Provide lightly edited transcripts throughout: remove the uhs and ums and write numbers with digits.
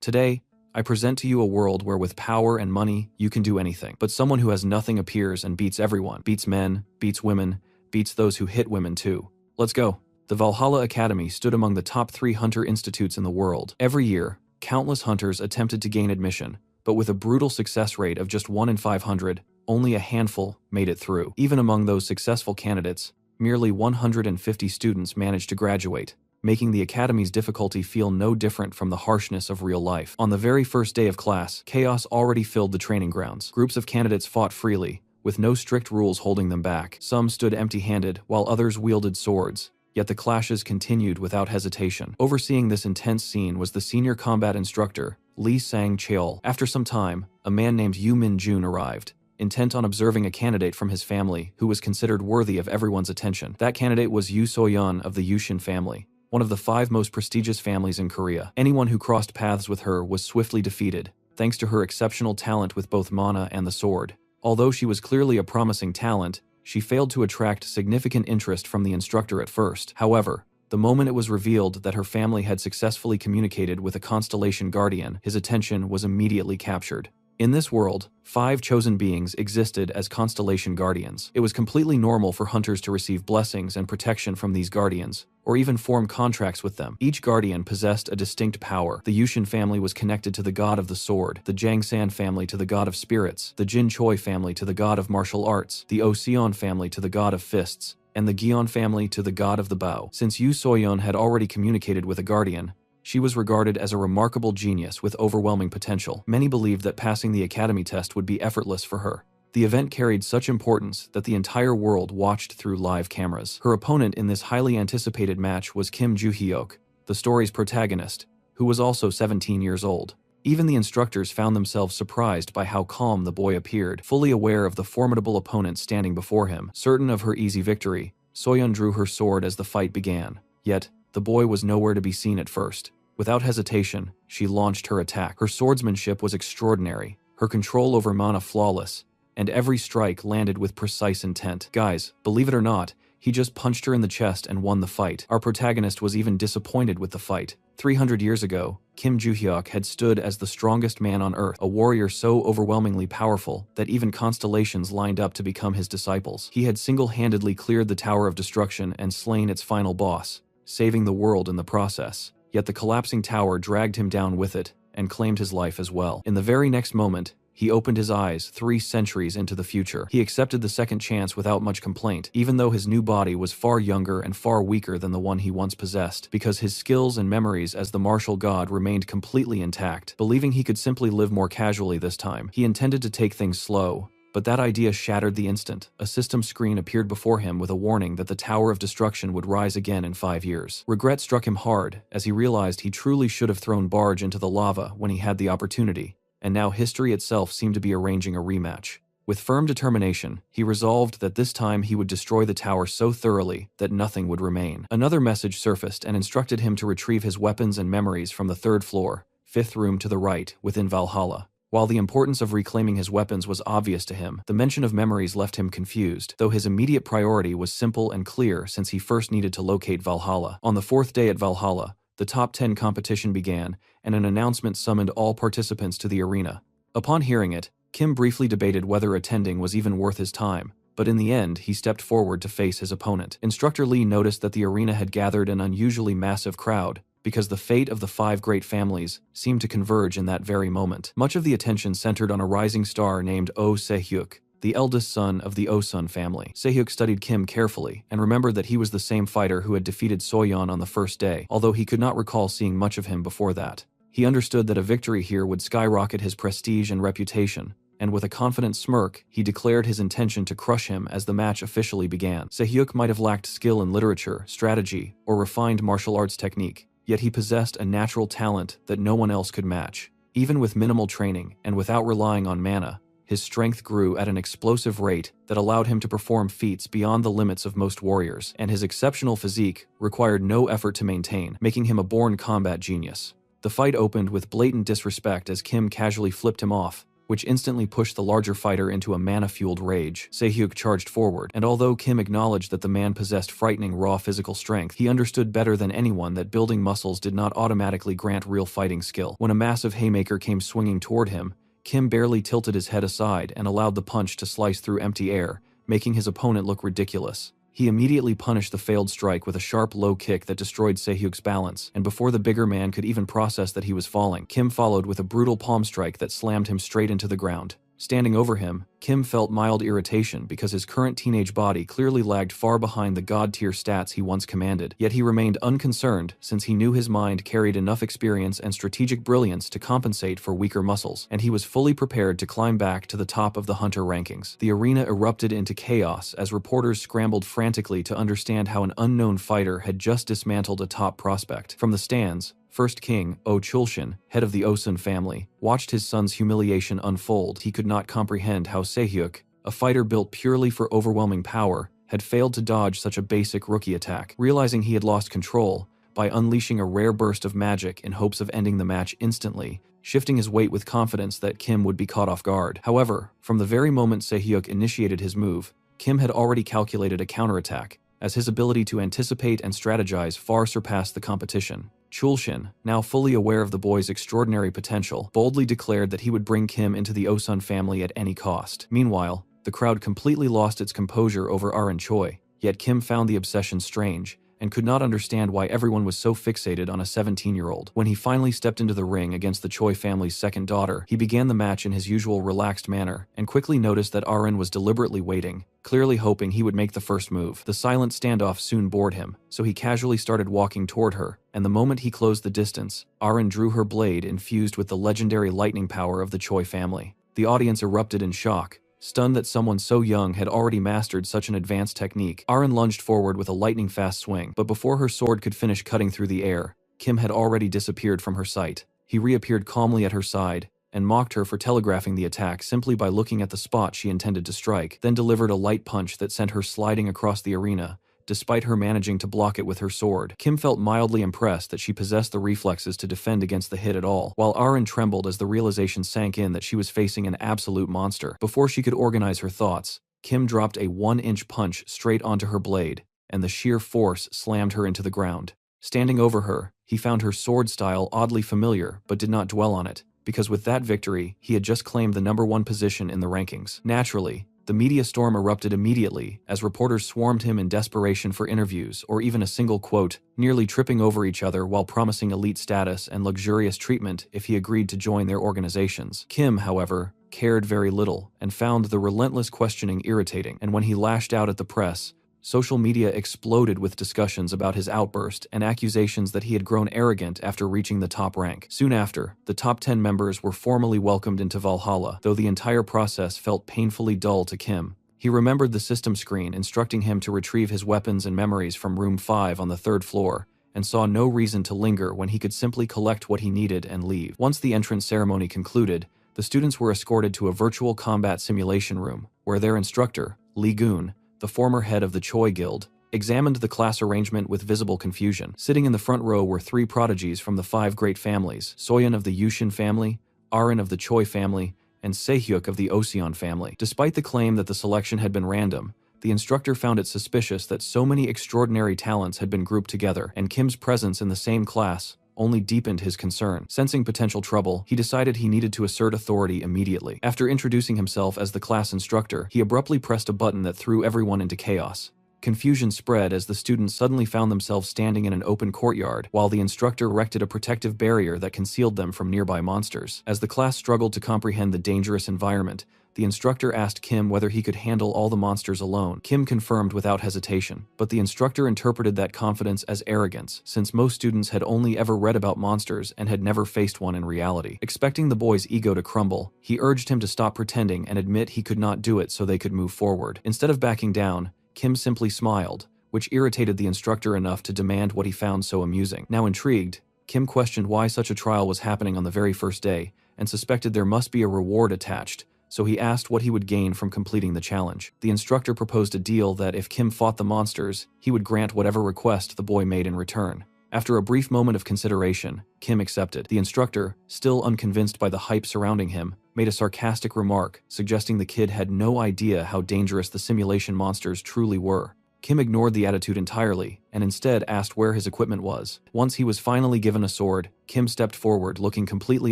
Today, I present to you a world where with power and money, you can do anything. But someone who has nothing appears and beats everyone. Beats men, beats women, beats those who hit women too. Let's go. The Valhalla Academy stood among the top 3 hunter institutes in the world. Every year, countless hunters attempted to gain admission, but with a brutal success rate of just 1 in 500, only a handful made it through. Even among those successful candidates, merely 150 students managed to graduate, making the academy's difficulty feel no different from the harshness of real life. On the very first day of class, chaos already filled the training grounds. Groups of candidates fought freely, with no strict rules holding them back. Some stood empty-handed, while others wielded swords. Yet the clashes continued without hesitation. Overseeing this intense scene was the senior combat instructor, Lee Sang-cheol. After some time, a man named Yu Min-jun arrived, intent on observing a candidate from his family who was considered worthy of everyone's attention. That candidate was Yu So-yeon of the Yushin family, one of the 5 most prestigious families in Korea. Anyone who crossed paths with her was swiftly defeated, thanks to her exceptional talent with both mana and the sword. Although she was clearly a promising talent, she failed to attract significant interest from the instructor at first. However, the moment it was revealed that her family had successfully communicated with a constellation guardian, his attention was immediately captured. In this world, 5 chosen beings existed as constellation guardians. It was completely normal for hunters to receive blessings and protection from these guardians, or even form contracts with them. Each guardian possessed a distinct power. The Yushin family was connected to the god of the sword, the Jangsan family to the god of spirits, the Jin Choi family to the god of martial arts, the Oseon family to the god of fists, and the Gion family to the god of the bow. Since Yu So-yeon had already communicated with a guardian, she was regarded as a remarkable genius with overwhelming potential. Many believed that passing the academy test would be effortless for her. The event carried such importance that the entire world watched through live cameras. Her opponent in this highly anticipated match was Kim Joo-hyuk, the story's protagonist, who was also 17 years old. Even the instructors found themselves surprised by how calm the boy appeared. Fully aware of the formidable opponent standing before him, certain of her easy victory, So-yeon drew her sword as the fight began. Yet, the boy was nowhere to be seen at first. Without hesitation, she launched her attack. Her swordsmanship was extraordinary, her control over mana flawless, and every strike landed with precise intent. Guys, believe it or not, he just punched her in the chest and won the fight. Our protagonist was even disappointed with the fight. 300 years ago, Kim Joo-hyuk had stood as the strongest man on Earth, a warrior so overwhelmingly powerful that even constellations lined up to become his disciples. He had single-handedly cleared the Tower of Destruction and slain its final boss, saving the world in the process. Yet the collapsing tower dragged him down with it, and claimed his life as well. In the very next moment, he opened his eyes 3 centuries into the future. He accepted the second chance without much complaint, even though his new body was far younger and far weaker than the one he once possessed, because his skills and memories as the martial god remained completely intact. Believing he could simply live more casually this time, he intended to take things slow. But that idea shattered the instant. A system screen appeared before him with a warning that the Tower of Destruction would rise again in 5 years. Regret struck him hard, as he realized he truly should have thrown Barge into the lava when he had the opportunity, and now history itself seemed to be arranging a rematch. With firm determination, he resolved that this time he would destroy the tower so thoroughly that nothing would remain. Another message surfaced and instructed him to retrieve his weapons and memories from the 3rd floor, 5th room to the right, within Valhalla. While the importance of reclaiming his weapons was obvious to him, the mention of memories left him confused, though his immediate priority was simple and clear since he first needed to locate Valhalla. On the 4th day at Valhalla, the top 10 competition began, and an announcement summoned all participants to the arena. Upon hearing it, Kim briefly debated whether attending was even worth his time, but in the end, he stepped forward to face his opponent. Instructor Lee noticed that the arena had gathered an unusually massive crowd, because the fate of the 5 great families seemed to converge in that very moment. Much of the attention centered on a rising star named Oh Se-hyuk, the eldest son of the Oh-sun family. Se-hyuk studied Kim carefully, and remembered that he was the same fighter who had defeated So-yeon on the first day, although he could not recall seeing much of him before that. He understood that a victory here would skyrocket his prestige and reputation, and with a confident smirk, he declared his intention to crush him as the match officially began. Se-hyuk might have lacked skill in literature, strategy, or refined martial arts technique, yet he possessed a natural talent that no one else could match. Even with minimal training, and without relying on mana, his strength grew at an explosive rate that allowed him to perform feats beyond the limits of most warriors, and his exceptional physique required no effort to maintain, making him a born combat genius. The fight opened with blatant disrespect as Kim casually flipped him off, which instantly pushed the larger fighter into a mana-fueled rage. Se-hyuk charged forward, and although Kim acknowledged that the man possessed frightening raw physical strength, he understood better than anyone that building muscles did not automatically grant real fighting skill. When a massive haymaker came swinging toward him, Kim barely tilted his head aside and allowed the punch to slice through empty air, making his opponent look ridiculous. He immediately punished the failed strike with a sharp low kick that destroyed Se-hyuk's balance, and before the bigger man could even process that he was falling, Kim followed with a brutal palm strike that slammed him straight into the ground. Standing over him, Kim felt mild irritation because his current teenage body clearly lagged far behind the god-tier stats he once commanded, yet he remained unconcerned since he knew his mind carried enough experience and strategic brilliance to compensate for weaker muscles, and he was fully prepared to climb back to the top of the hunter rankings. The arena erupted into chaos as reporters scrambled frantically to understand how an unknown fighter had just dismantled a top prospect. From the stands, First King, Chulshin, head of the Osun family, watched his son's humiliation unfold. He could not comprehend how Se-hyuk, a fighter built purely for overwhelming power, had failed to dodge such a basic rookie attack. Realizing he had lost control, by unleashing a rare burst of magic in hopes of ending the match instantly, shifting his weight with confidence that Kim would be caught off guard. However, from the very moment Se-hyuk initiated his move, Kim had already calculated a counterattack, as his ability to anticipate and strategize far surpassed the competition. Chulshin, now fully aware of the boy's extraordinary potential, boldly declared that he would bring Kim into the Osun family at any cost. Meanwhile, the crowd completely lost its composure over Arin Choi, yet Kim found the obsession strange, and could not understand why everyone was so fixated on a 17-year-old. When he finally stepped into the ring against the Choi family's second daughter, he began the match in his usual relaxed manner, and quickly noticed that Arin was deliberately waiting, clearly hoping he would make the first move. The silent standoff soon bored him, so he casually started walking toward her, and the moment he closed the distance, Arin drew her blade infused with the legendary lightning power of the Choi family. The audience erupted in shock, stunned that someone so young had already mastered such an advanced technique. Arin lunged forward with a lightning-fast swing, but before her sword could finish cutting through the air, Kim had already disappeared from her sight. He reappeared calmly at her side, and mocked her for telegraphing the attack simply by looking at the spot she intended to strike, then delivered a light punch that sent her sliding across the arena, despite her managing to block it with her sword. Kim felt mildly impressed that she possessed the reflexes to defend against the hit at all, while Arin trembled as the realization sank in that she was facing an absolute monster. Before she could organize her thoughts, Kim dropped a 1-inch punch straight onto her blade, and the sheer force slammed her into the ground. Standing over her, he found her sword style oddly familiar but did not dwell on it, because with that victory, he had just claimed the #1 position in the rankings. Naturally, the media storm erupted immediately as reporters swarmed him in desperation for interviews or even a single quote, nearly tripping over each other while promising elite status and luxurious treatment if he agreed to join their organizations. Kim, however, cared very little and found the relentless questioning irritating, and when he lashed out at the press, social media exploded with discussions about his outburst and accusations that he had grown arrogant after reaching the top rank. Soon after, the top 10 members were formally welcomed into Valhalla, though the entire process felt painfully dull to Kim. He remembered the system screen instructing him to retrieve his weapons and memories from room 5 on the 3rd floor, and saw no reason to linger when he could simply collect what he needed and leave. Once the entrance ceremony concluded, the students were escorted to a virtual combat simulation room, where their instructor, Lee Goon, the former head of the Choi Guild, examined the class arrangement with visible confusion. Sitting in the front row were 3 prodigies from the 5 great families: Soyeon of the Yushin family, Arin of the Choi family, and Se-hyuk of the Oseon family. Despite the claim that the selection had been random, the instructor found it suspicious that so many extraordinary talents had been grouped together, and Kim's presence in the same class only deepened his concern. Sensing potential trouble, he decided he needed to assert authority immediately. After introducing himself as the class instructor, he abruptly pressed a button that threw everyone into chaos. Confusion spread as the students suddenly found themselves standing in an open courtyard, while the instructor erected a protective barrier that concealed them from nearby monsters. As the class struggled to comprehend the dangerous environment, the instructor asked Kim whether he could handle all the monsters alone. Kim confirmed without hesitation, but the instructor interpreted that confidence as arrogance, since most students had only ever read about monsters and had never faced one in reality. Expecting the boy's ego to crumble, he urged him to stop pretending and admit he could not do it so they could move forward. Instead of backing down, Kim simply smiled, which irritated the instructor enough to demand what he found so amusing. Now intrigued, Kim questioned why such a trial was happening on the very first day, and suspected there must be a reward attached, so he asked what he would gain from completing the challenge. The instructor proposed a deal that if Kim fought the monsters, he would grant whatever request the boy made in return. After a brief moment of consideration, Kim accepted. The instructor, still unconvinced by the hype surrounding him, made a sarcastic remark, suggesting the kid had no idea how dangerous the simulation monsters truly were. Kim ignored the attitude entirely, and instead asked where his equipment was. Once he was finally given a sword, Kim stepped forward looking completely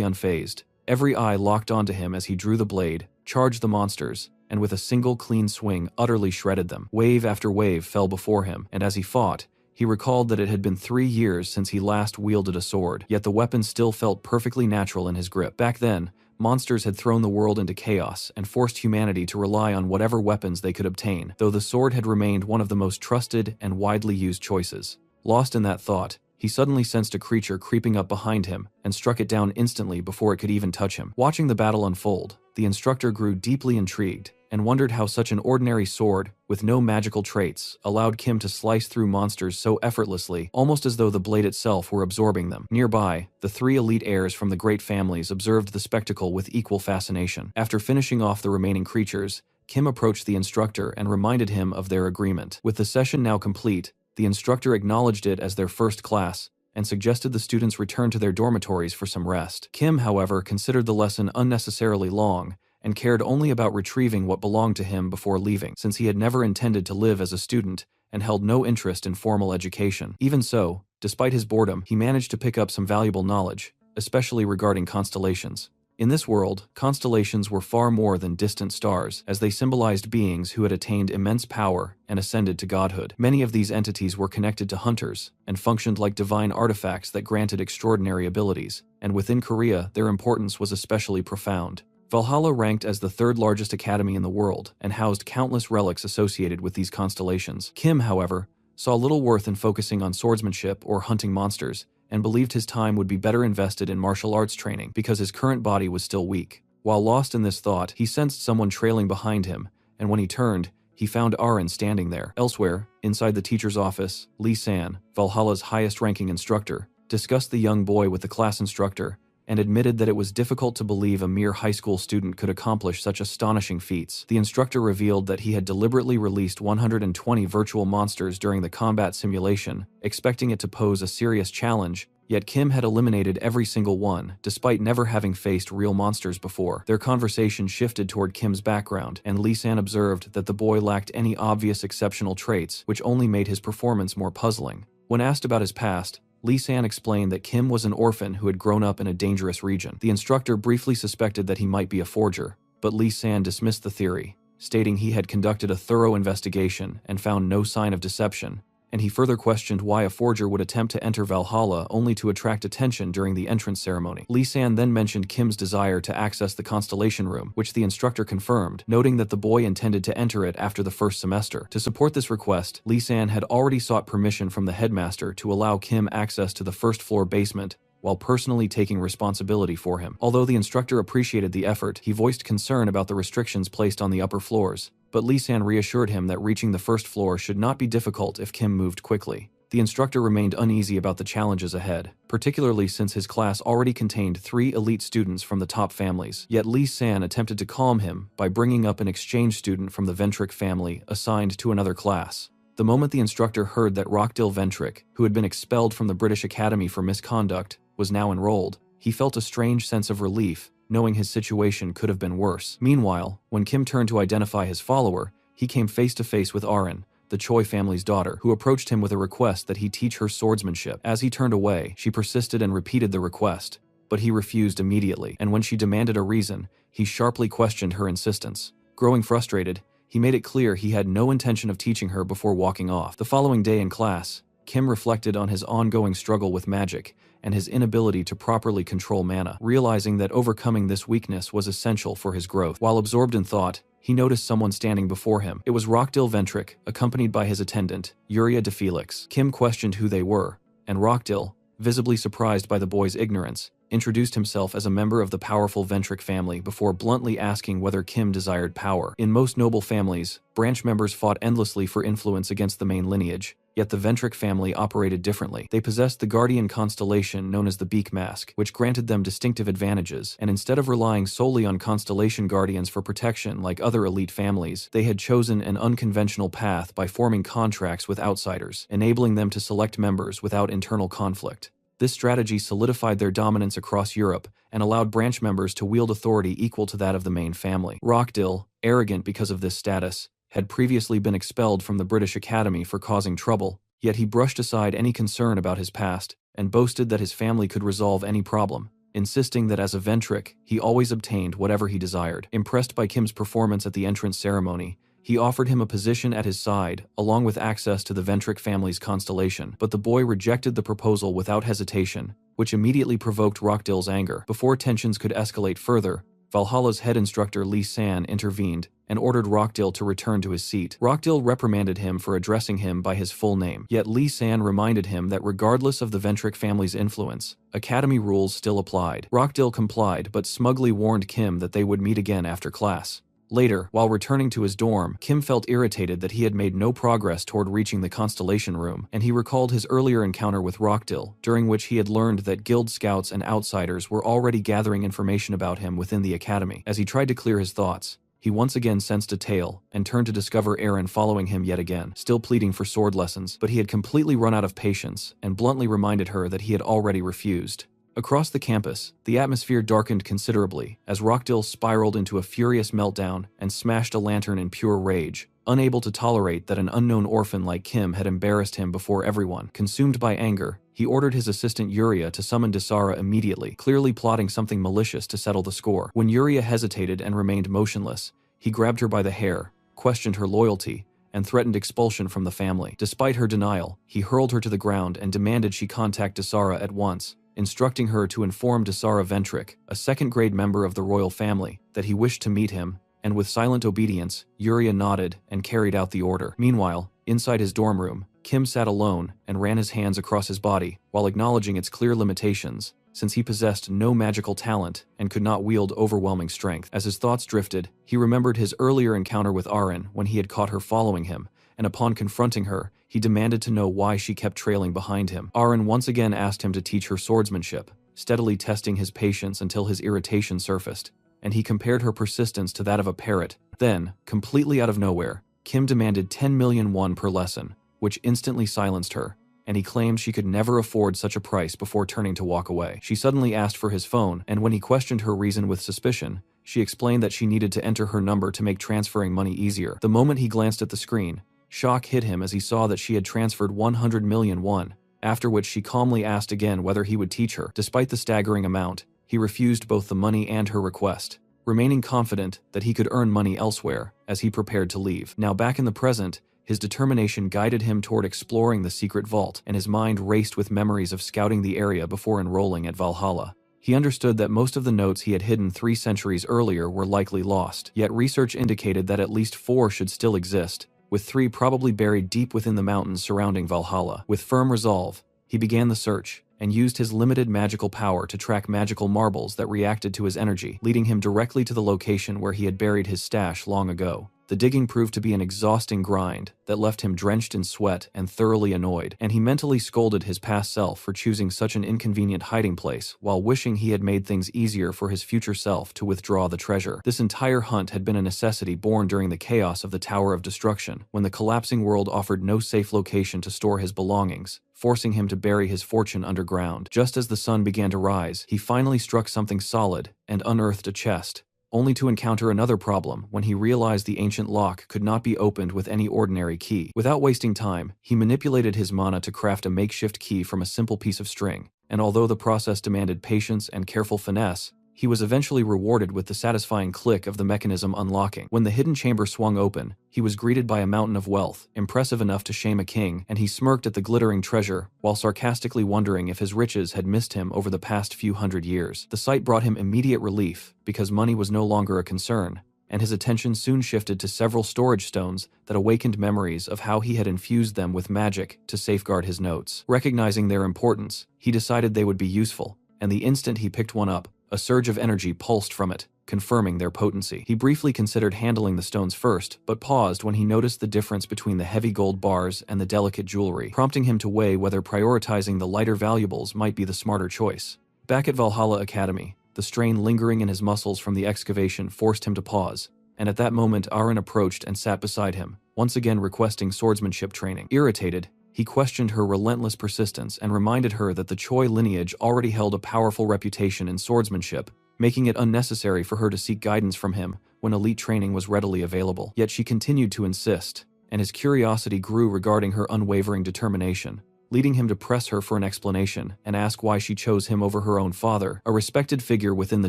unfazed. Every eye locked onto him as he drew the blade, charged the monsters, and with a single clean swing utterly shredded them. Wave after wave fell before him, and as he fought, he recalled that it had been 3 years since he last wielded a sword, yet the weapon still felt perfectly natural in his grip. Back then, monsters had thrown the world into chaos and forced humanity to rely on whatever weapons they could obtain, though the sword had remained one of the most trusted and widely used choices. Lost in that thought, he suddenly sensed a creature creeping up behind him and struck it down instantly before it could even touch him. Watching the battle unfold, the instructor grew deeply intrigued and wondered how such an ordinary sword, with no magical traits, allowed Kim to slice through monsters so effortlessly, almost as though the blade itself were absorbing them. Nearby, the 3 elite heirs from the great families observed the spectacle with equal fascination. After finishing off the remaining creatures, Kim approached the instructor and reminded him of their agreement. With the session now complete, the instructor acknowledged it as their first class and suggested the students return to their dormitories for some rest. Kim, however, considered the lesson unnecessarily long and cared only about retrieving what belonged to him before leaving, since he had never intended to live as a student and held no interest in formal education. Even so, despite his boredom, he managed to pick up some valuable knowledge, especially regarding constellations. In this world, constellations were far more than distant stars, as they symbolized beings who had attained immense power and ascended to godhood. Many of these entities were connected to hunters and functioned like divine artifacts that granted extraordinary abilities, and within Korea, their importance was especially profound. Valhalla ranked as the 3rd largest academy in the world and housed countless relics associated with these constellations. Kim, however, saw little worth in focusing on swordsmanship or hunting monsters, and believed his time would be better invested in martial arts training because his current body was still weak. While lost in this thought, he sensed someone trailing behind him, and when he turned, he found Aaron standing there. Elsewhere, inside the teacher's office, Lee San, Valhalla's highest-ranking instructor, discussed the young boy with the class instructor and admitted that it was difficult to believe a mere high school student could accomplish such astonishing feats. The instructor revealed that he had deliberately released 120 virtual monsters during the combat simulation, expecting it to pose a serious challenge, yet Kim had eliminated every single one, despite never having faced real monsters before. Their conversation shifted toward Kim's background, and Lee San observed that the boy lacked any obvious exceptional traits, which only made his performance more puzzling. When asked about his past, Lee San explained that Kim was an orphan who had grown up in a dangerous region. The instructor briefly suspected that he might be a forger, but Lee San dismissed the theory, stating he had conducted a thorough investigation and found no sign of deception, and he further questioned why a forger would attempt to enter Valhalla only to attract attention during the entrance ceremony. Lee San then mentioned Kim's desire to access the Constellation Room, which the instructor confirmed, noting that the boy intended to enter it after the first semester. To support this request, Lee San had already sought permission from the headmaster to allow Kim access to the first-floor basement, while personally taking responsibility for him. Although the instructor appreciated the effort, he voiced concern about the restrictions placed on the upper floors, but Lee San reassured him that reaching the first floor should not be difficult if Kim moved quickly. The instructor remained uneasy about the challenges ahead, particularly since his class already contained 3 elite students from the top families. Yet Lee San attempted to calm him by bringing up an exchange student from the Ventric family assigned to another class. The moment the instructor heard that Rockdil Ventric, who had been expelled from the British Academy for misconduct, was now enrolled, he felt a strange sense of relief, knowing his situation could have been worse. Meanwhile, when Kim turned to identify his follower, he came face to face with Aaron, the Choi family's daughter, who approached him with a request that he teach her swordsmanship. As he turned away, she persisted and repeated the request, but he refused immediately, and when she demanded a reason, he sharply questioned her insistence. Growing frustrated, he made it clear he had no intention of teaching her before walking off. The following day in class, Kim reflected on his ongoing struggle with magic and his inability to properly control mana, realizing that overcoming this weakness was essential for his growth. While absorbed in thought, he noticed someone standing before him. It was Rockdil Ventric, accompanied by his attendant, Yuria de Felix. Kim questioned who they were, and Rockdil, visibly surprised by the boy's ignorance, introduced himself as a member of the powerful Ventric family before bluntly asking whether Kim desired power. In most noble families, branch members fought endlessly for influence against the main lineage, yet the Ventric family operated differently. They possessed the guardian constellation known as the Beak Mask, which granted them distinctive advantages, and instead of relying solely on constellation guardians for protection like other elite families, they had chosen an unconventional path by forming contracts with outsiders, enabling them to select members without internal conflict. This strategy solidified their dominance across Europe and allowed branch members to wield authority equal to that of the main family. Rockdill, arrogant because of this status, had previously been expelled from the British Academy for causing trouble, yet he brushed aside any concern about his past and boasted that his family could resolve any problem, insisting that as a Ventric, he always obtained whatever he desired. Impressed by Kim's performance at the entrance ceremony, he offered him a position at his side, along with access to the Ventric family's constellation, but the boy rejected the proposal without hesitation, which immediately provoked Rockdill's anger. Before tensions could escalate further, Valhalla's head instructor Lee San intervened and ordered Rockdill to return to his seat. Rockdill reprimanded him for addressing him by his full name, yet Lee San reminded him that regardless of the Ventric family's influence, Academy rules still applied. Rockdill complied but smugly warned Kim that they would meet again after class. Later, while returning to his dorm, Kim felt irritated that he had made no progress toward reaching the Constellation Room, and he recalled his earlier encounter with Rockdill, during which he had learned that guild scouts and outsiders were already gathering information about him within the academy. As he tried to clear his thoughts, he once again sensed a tail and turned to discover Aaron following him yet again, still pleading for sword lessons, but he had completely run out of patience and bluntly reminded her that he had already refused. Across the campus, the atmosphere darkened considerably as Rockdill spiraled into a furious meltdown and smashed a lantern in pure rage, unable to tolerate that an unknown orphan like Kim had embarrassed him before everyone. Consumed by anger, he ordered his assistant Yuria to summon Dasara immediately, clearly plotting something malicious to settle the score. When Yuria hesitated and remained motionless, he grabbed her by the hair, questioned her loyalty, and threatened expulsion from the family. Despite her denial, he hurled her to the ground and demanded she contact Dasara at once, instructing her to inform Dasara Ventric, a second-grade member of the royal family, that he wished to meet him, and with silent obedience, Yuria nodded and carried out the order. Meanwhile, inside his dorm room, Kim sat alone and ran his hands across his body, while acknowledging its clear limitations, since he possessed no magical talent and could not wield overwhelming strength. As his thoughts drifted, he remembered his earlier encounter with Aaron when he had caught her following him, and upon confronting her, he demanded to know why she kept trailing behind him. Aaron once again asked him to teach her swordsmanship, steadily testing his patience until his irritation surfaced, and he compared her persistence to that of a parrot. Then, completely out of nowhere, Kim demanded 10 million won per lesson, which instantly silenced her, and he claimed she could never afford such a price before turning to walk away. She suddenly asked for his phone, and when he questioned her reason with suspicion, she explained that she needed to enter her number to make transferring money easier. The moment he glanced at the screen, shock hit him as he saw that she had transferred 100 million won, after which she calmly asked again whether he would teach her. Despite the staggering amount, he refused both the money and her request, remaining confident that he could earn money elsewhere as he prepared to leave. Now back in the present, his determination guided him toward exploring the secret vault, and his mind raced with memories of scouting the area before enrolling at Valhalla. He understood that most of the notes he had hidden 3 centuries earlier were likely lost, yet research indicated that at least 4 should still exist, with 3 probably buried deep within the mountains surrounding Valhalla. With firm resolve, he began the search, and used his limited magical power to track magical marbles that reacted to his energy, leading him directly to the location where he had buried his stash long ago. The digging proved to be an exhausting grind that left him drenched in sweat and thoroughly annoyed, and he mentally scolded his past self for choosing such an inconvenient hiding place while wishing he had made things easier for his future self to withdraw the treasure. This entire hunt had been a necessity born during the chaos of the Tower of Destruction, when the collapsing world offered no safe location to store his belongings, forcing him to bury his fortune underground. Just as the sun began to rise, he finally struck something solid and unearthed a chest, only to encounter another problem when he realized the ancient lock could not be opened with any ordinary key. Without wasting time, he manipulated his mana to craft a makeshift key from a simple piece of string, and although the process demanded patience and careful finesse, he was eventually rewarded with the satisfying click of the mechanism unlocking. When the hidden chamber swung open, he was greeted by a mountain of wealth, impressive enough to shame a king, and he smirked at the glittering treasure, while sarcastically wondering if his riches had missed him over the past few hundred years. The sight brought him immediate relief, because money was no longer a concern, and his attention soon shifted to several storage stones that awakened memories of how he had infused them with magic to safeguard his notes. Recognizing their importance, he decided they would be useful, and the instant he picked one up, a surge of energy pulsed from it, confirming their potency. He briefly considered handling the stones first, but paused when he noticed the difference between the heavy gold bars and the delicate jewelry, prompting him to weigh whether prioritizing the lighter valuables might be the smarter choice. Back at Valhalla Academy, the strain lingering in his muscles from the excavation forced him to pause, and at that moment Aaron approached and sat beside him, once again requesting swordsmanship training. Irritated, He questioned her relentless persistence and reminded her that the Choi lineage already held a powerful reputation in swordsmanship, making it unnecessary for her to seek guidance from him when elite training was readily available. Yet she continued to insist, and his curiosity grew regarding her unwavering determination, leading him to press her for an explanation and ask why she chose him over her own father, a respected figure within the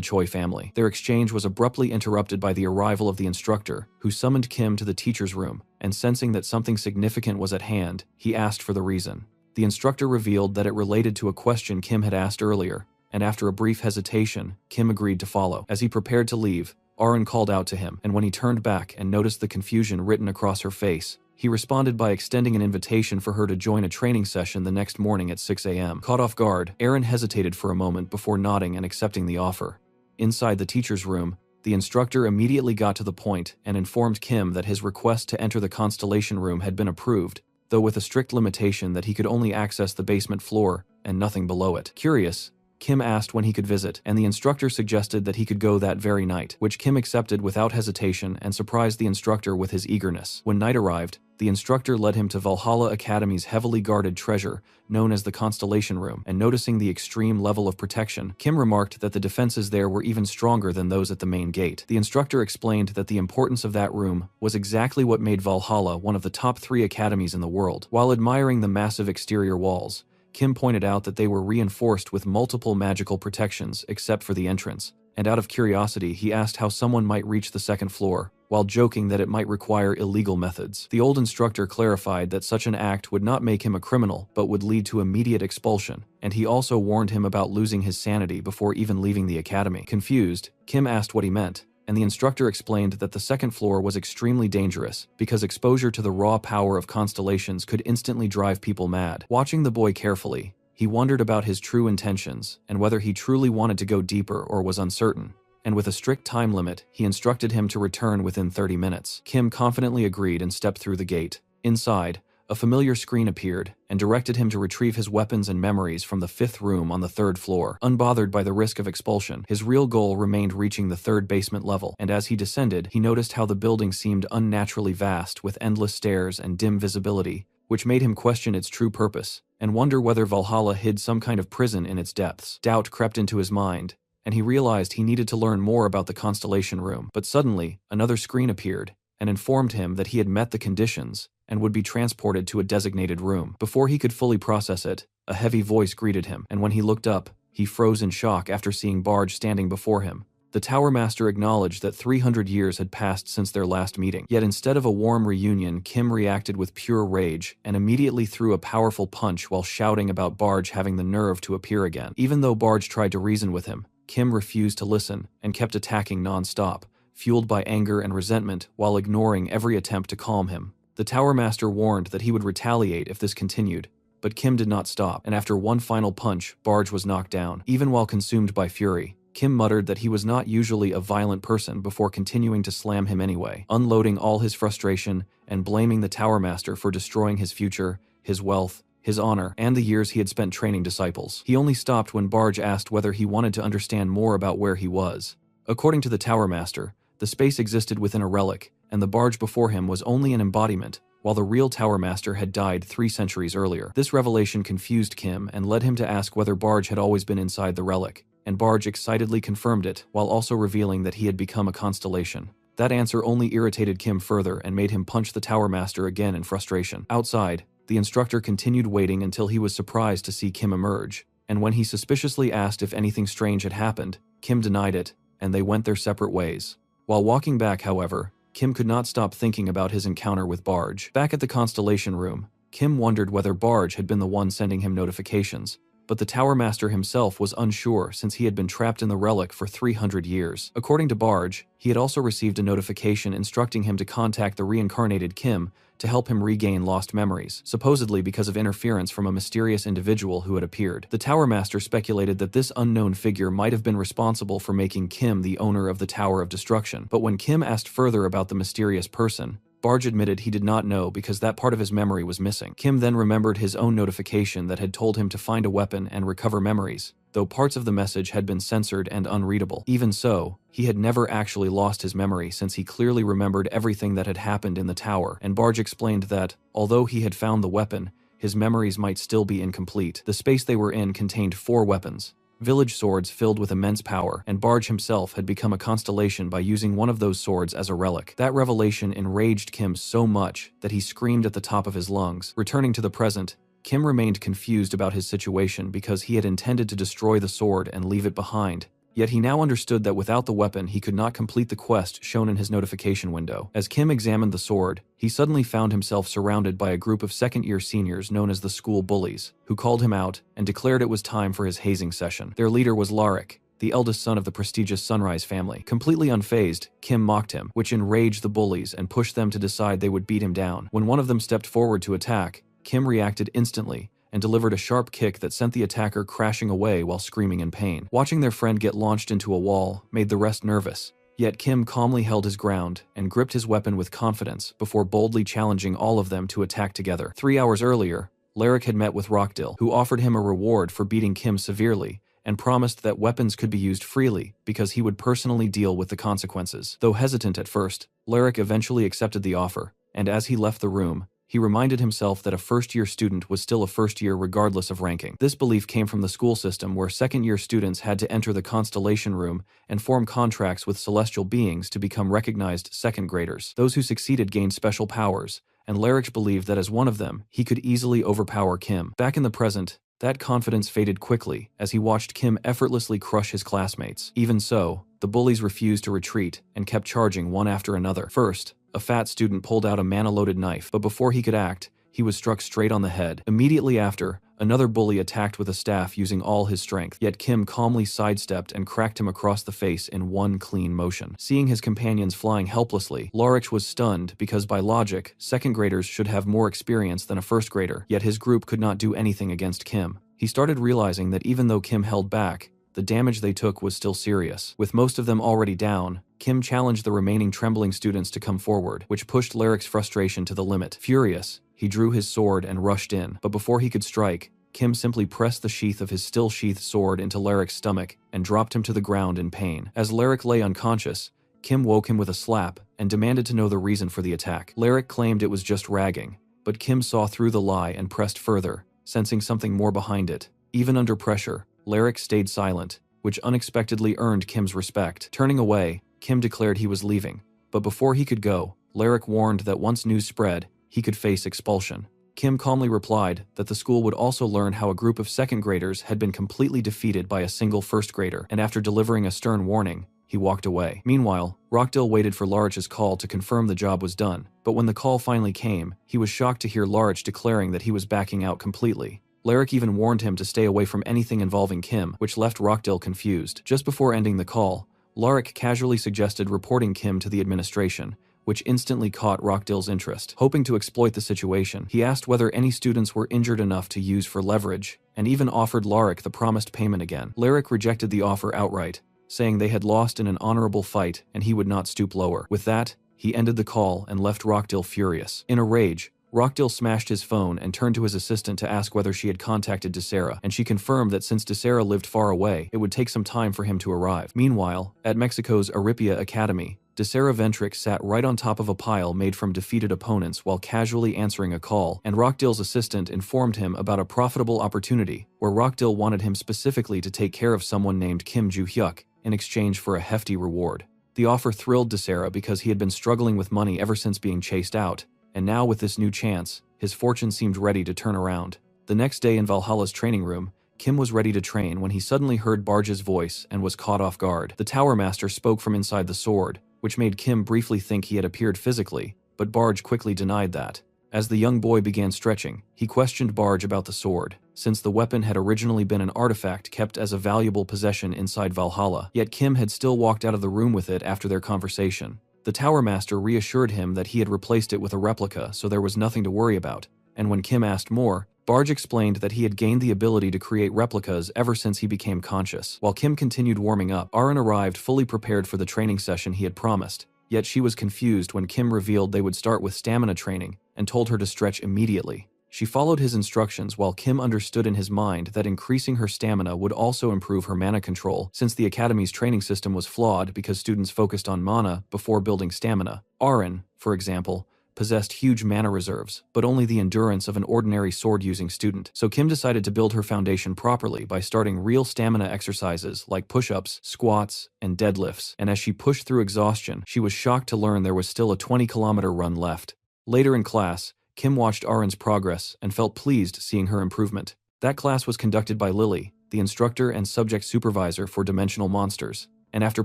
Choi family. Their exchange was abruptly interrupted by the arrival of the instructor, who summoned Kim to the teacher's room, and sensing that something significant was at hand, he asked for the reason. The instructor revealed that it related to a question Kim had asked earlier, and after a brief hesitation, Kim agreed to follow. As he prepared to leave, Aaron called out to him, and when he turned back and noticed the confusion written across her face, he responded by extending an invitation for her to join a training session the next morning at 6 a.m. Caught off guard, Aaron hesitated for a moment before nodding and accepting the offer. Inside the teacher's room, the instructor immediately got to the point and informed Kim that his request to enter the Constellation Room had been approved, though with a strict limitation that he could only access the basement floor and nothing below it. Curious, Kim asked when he could visit, and the instructor suggested that he could go that very night, which Kim accepted without hesitation and surprised the instructor with his eagerness. When night arrived, the instructor led him to Valhalla Academy's heavily guarded treasure, known as the Constellation Room, and noticing the extreme level of protection, Kim remarked that the defenses there were even stronger than those at the main gate. The instructor explained that the importance of that room was exactly what made Valhalla one of the top 3 academies in the world. While admiring the massive exterior walls, Kim pointed out that they were reinforced with multiple magical protections except for the entrance, and out of curiosity he asked how someone might reach the second floor, while joking that it might require illegal methods. The old instructor clarified that such an act would not make him a criminal but would lead to immediate expulsion, and he also warned him about losing his sanity before even leaving the academy. Confused, Kim asked what he meant, and the instructor explained that the second floor was extremely dangerous because exposure to the raw power of constellations could instantly drive people mad. Watching the boy carefully, he wondered about his true intentions and whether he truly wanted to go deeper or was uncertain, and with a strict time limit, he instructed him to return within 30 minutes. Kim confidently agreed and stepped through the gate. Inside, a familiar screen appeared and directed him to retrieve his weapons and memories from the 5th room on the 3rd floor. Unbothered by the risk of expulsion, his real goal remained reaching the 3rd basement level, and as he descended, he noticed how the building seemed unnaturally vast with endless stairs and dim visibility, which made him question its true purpose and wonder whether Valhalla hid some kind of prison in its depths. Doubt crept into his mind, and he realized he needed to learn more about the Constellation Room. But suddenly, another screen appeared and informed him that he had met the conditions and would be transported to a designated room. Before he could fully process it, a heavy voice greeted him, and when he looked up, he froze in shock after seeing Barge standing before him. The Tower Master acknowledged that 300 years had passed since their last meeting. Yet instead of a warm reunion, Kim reacted with pure rage and immediately threw a powerful punch while shouting about Barge having the nerve to appear again. Even though Barge tried to reason with him, Kim refused to listen and kept attacking non-stop, fueled by anger and resentment while ignoring every attempt to calm him. The Tower Master warned that he would retaliate if this continued, but Kim did not stop, and after one final punch, Barge was knocked down. Even while consumed by fury, Kim muttered that he was not usually a violent person before continuing to slam him anyway, unloading all his frustration and blaming the Tower Master for destroying his future, his wealth, his honor, and the years he had spent training disciples. He only stopped when Barge asked whether he wanted to understand more about where he was. According to the Tower Master, the space existed within a relic, and the Barge before him was only an embodiment, while the real Tower Master had died 3 centuries earlier. This revelation confused Kim and led him to ask whether Barge had always been inside the relic, and Barge excitedly confirmed it, while also revealing that he had become a constellation. That answer only irritated Kim further and made him punch the Tower Master again in frustration. Outside, the instructor continued waiting until he was surprised to see Kim emerge, and when he suspiciously asked if anything strange had happened, Kim denied it, and they went their separate ways. While walking back, however, Kim could not stop thinking about his encounter with Barge. Back at the Constellation Room, Kim wondered whether Barge had been the one sending him notifications, but the Tower Master himself was unsure since he had been trapped in the relic for 300 years. According to Barge, he had also received a notification instructing him to contact the reincarnated Kim to help him regain lost memories, supposedly because of interference from a mysterious individual who had appeared. The Tower Master speculated that this unknown figure might have been responsible for making Kim the owner of the Tower of Destruction, but when Kim asked further about the mysterious person, Barge admitted he did not know because that part of his memory was missing. Kim then remembered his own notification that had told him to find a weapon and recover memories, though parts of the message had been censored and unreadable. Even so, he had never actually lost his memory since he clearly remembered everything that had happened in the tower, and Barge explained that, although he had found the weapon, his memories might still be incomplete. The space they were in contained 4 weapons. Village swords filled with immense power, and Barge himself had become a constellation by using one of those swords as a relic. That revelation enraged Kim so much that he screamed at the top of his lungs. Returning to the present, Kim remained confused about his situation because he had intended to destroy the sword and leave it behind. Yet he now understood that without the weapon he could not complete the quest shown in his notification window. As Kim examined the sword, he suddenly found himself surrounded by a group of second-year seniors known as the school bullies, who called him out and declared it was time for his hazing session. Their leader was Larik, the eldest son of the prestigious Sunrise family. Completely unfazed, Kim mocked him, which enraged the bullies and pushed them to decide they would beat him down. When one of them stepped forward to attack, Kim reacted instantly and delivered a sharp kick that sent the attacker crashing away while screaming in pain. Watching their friend get launched into a wall made the rest nervous, yet Kim calmly held his ground and gripped his weapon with confidence before boldly challenging all of them to attack together. 3 hours earlier, Larik had met with Rockdill, who offered him a reward for beating Kim severely and promised that weapons could be used freely because he would personally deal with the consequences. Though hesitant at first, Larik eventually accepted the offer, and as he left the room, he reminded himself that a first-year student was still a first-year regardless of ranking. This belief came from the school system where second-year students had to enter the Constellation Room and form contracts with celestial beings to become recognized second graders. Those who succeeded gained special powers, and Larich believed that as one of them, he could easily overpower Kim. Back in the present, that confidence faded quickly as he watched Kim effortlessly crush his classmates. Even so, the bullies refused to retreat and kept charging one after another. First, a fat student pulled out a mana-loaded knife, but before he could act, he was struck straight on the head. Immediately after, another bully attacked with a staff using all his strength, yet Kim calmly sidestepped and cracked him across the face in one clean motion. Seeing his companions flying helplessly, Larich was stunned because by logic, second graders should have more experience than a first grader, yet his group could not do anything against Kim. He started realizing that even though Kim held back, the damage they took was still serious. With most of them already down, Kim challenged the remaining trembling students to come forward, which pushed Larich's frustration to the limit. Furious, he drew his sword and rushed in, but before he could strike, Kim simply pressed the sheath of his still-sheathed sword into Larich's stomach and dropped him to the ground in pain. As Larich lay unconscious, Kim woke him with a slap and demanded to know the reason for the attack. Larich claimed it was just ragging, but Kim saw through the lie and pressed further, sensing something more behind it. Even under pressure, Larich stayed silent, which unexpectedly earned Kim's respect. Turning away, Kim declared he was leaving, but before he could go, Larich warned that once news spread, he could face expulsion. Kim calmly replied that the school would also learn how a group of second graders had been completely defeated by a single first grader, and after delivering a stern warning, he walked away. Meanwhile, Rockdill waited for Larich's call to confirm the job was done, but when the call finally came, he was shocked to hear Larich declaring that he was backing out completely. Larich even warned him to stay away from anything involving Kim, which left Rockdill confused. Just before ending the call, Larich casually suggested reporting Kim to the administration, which instantly caught Rockdill's interest. Hoping to exploit the situation, he asked whether any students were injured enough to use for leverage, and even offered Larich the promised payment again. Larich rejected the offer outright, saying they had lost in an honorable fight and he would not stoop lower. With that, he ended the call and left Rockdill furious. In a rage, Rockdill smashed his phone and turned to his assistant to ask whether she had contacted Desera, and she confirmed that since Desera lived far away, it would take some time for him to arrive. Meanwhile, at Mexico's Aripia Academy, Desera Ventrix sat right on top of a pile made from defeated opponents while casually answering a call, and Rockdill's assistant informed him about a profitable opportunity where Rockdill wanted him specifically to take care of someone named Kim Ju-hyuk in exchange for a hefty reward. The offer thrilled Desera because he had been struggling with money ever since being chased out, and now with this new chance, his fortune seemed ready to turn around. The next day in Valhalla's training room, Kim was ready to train when he suddenly heard Barge's voice and was caught off guard. The Tower Master spoke from inside the sword, which made Kim briefly think he had appeared physically, but Barge quickly denied that. As the young boy began stretching, he questioned Barge about the sword, since the weapon had originally been an artifact kept as a valuable possession inside Valhalla, yet Kim had still walked out of the room with it after their conversation. The Tower Master reassured him that he had replaced it with a replica, so there was nothing to worry about, and when Kim asked more, Barge explained that he had gained the ability to create replicas ever since he became conscious. While Kim continued warming up, Aaron arrived fully prepared for the training session he had promised, yet she was confused when Kim revealed they would start with stamina training and told her to stretch immediately. She followed his instructions while Kim understood in his mind that increasing her stamina would also improve her mana control, since the Academy's training system was flawed because students focused on mana before building stamina. Aaron, for example, possessed huge mana reserves, but only the endurance of an ordinary sword-using student. So Kim decided to build her foundation properly by starting real stamina exercises like push-ups, squats, and deadlifts. And as she pushed through exhaustion, she was shocked to learn there was still a 20-kilometer run left. Later in class, Kim watched Arin's progress and felt pleased seeing her improvement. That class was conducted by Lily, the instructor and subject supervisor for dimensional monsters. And after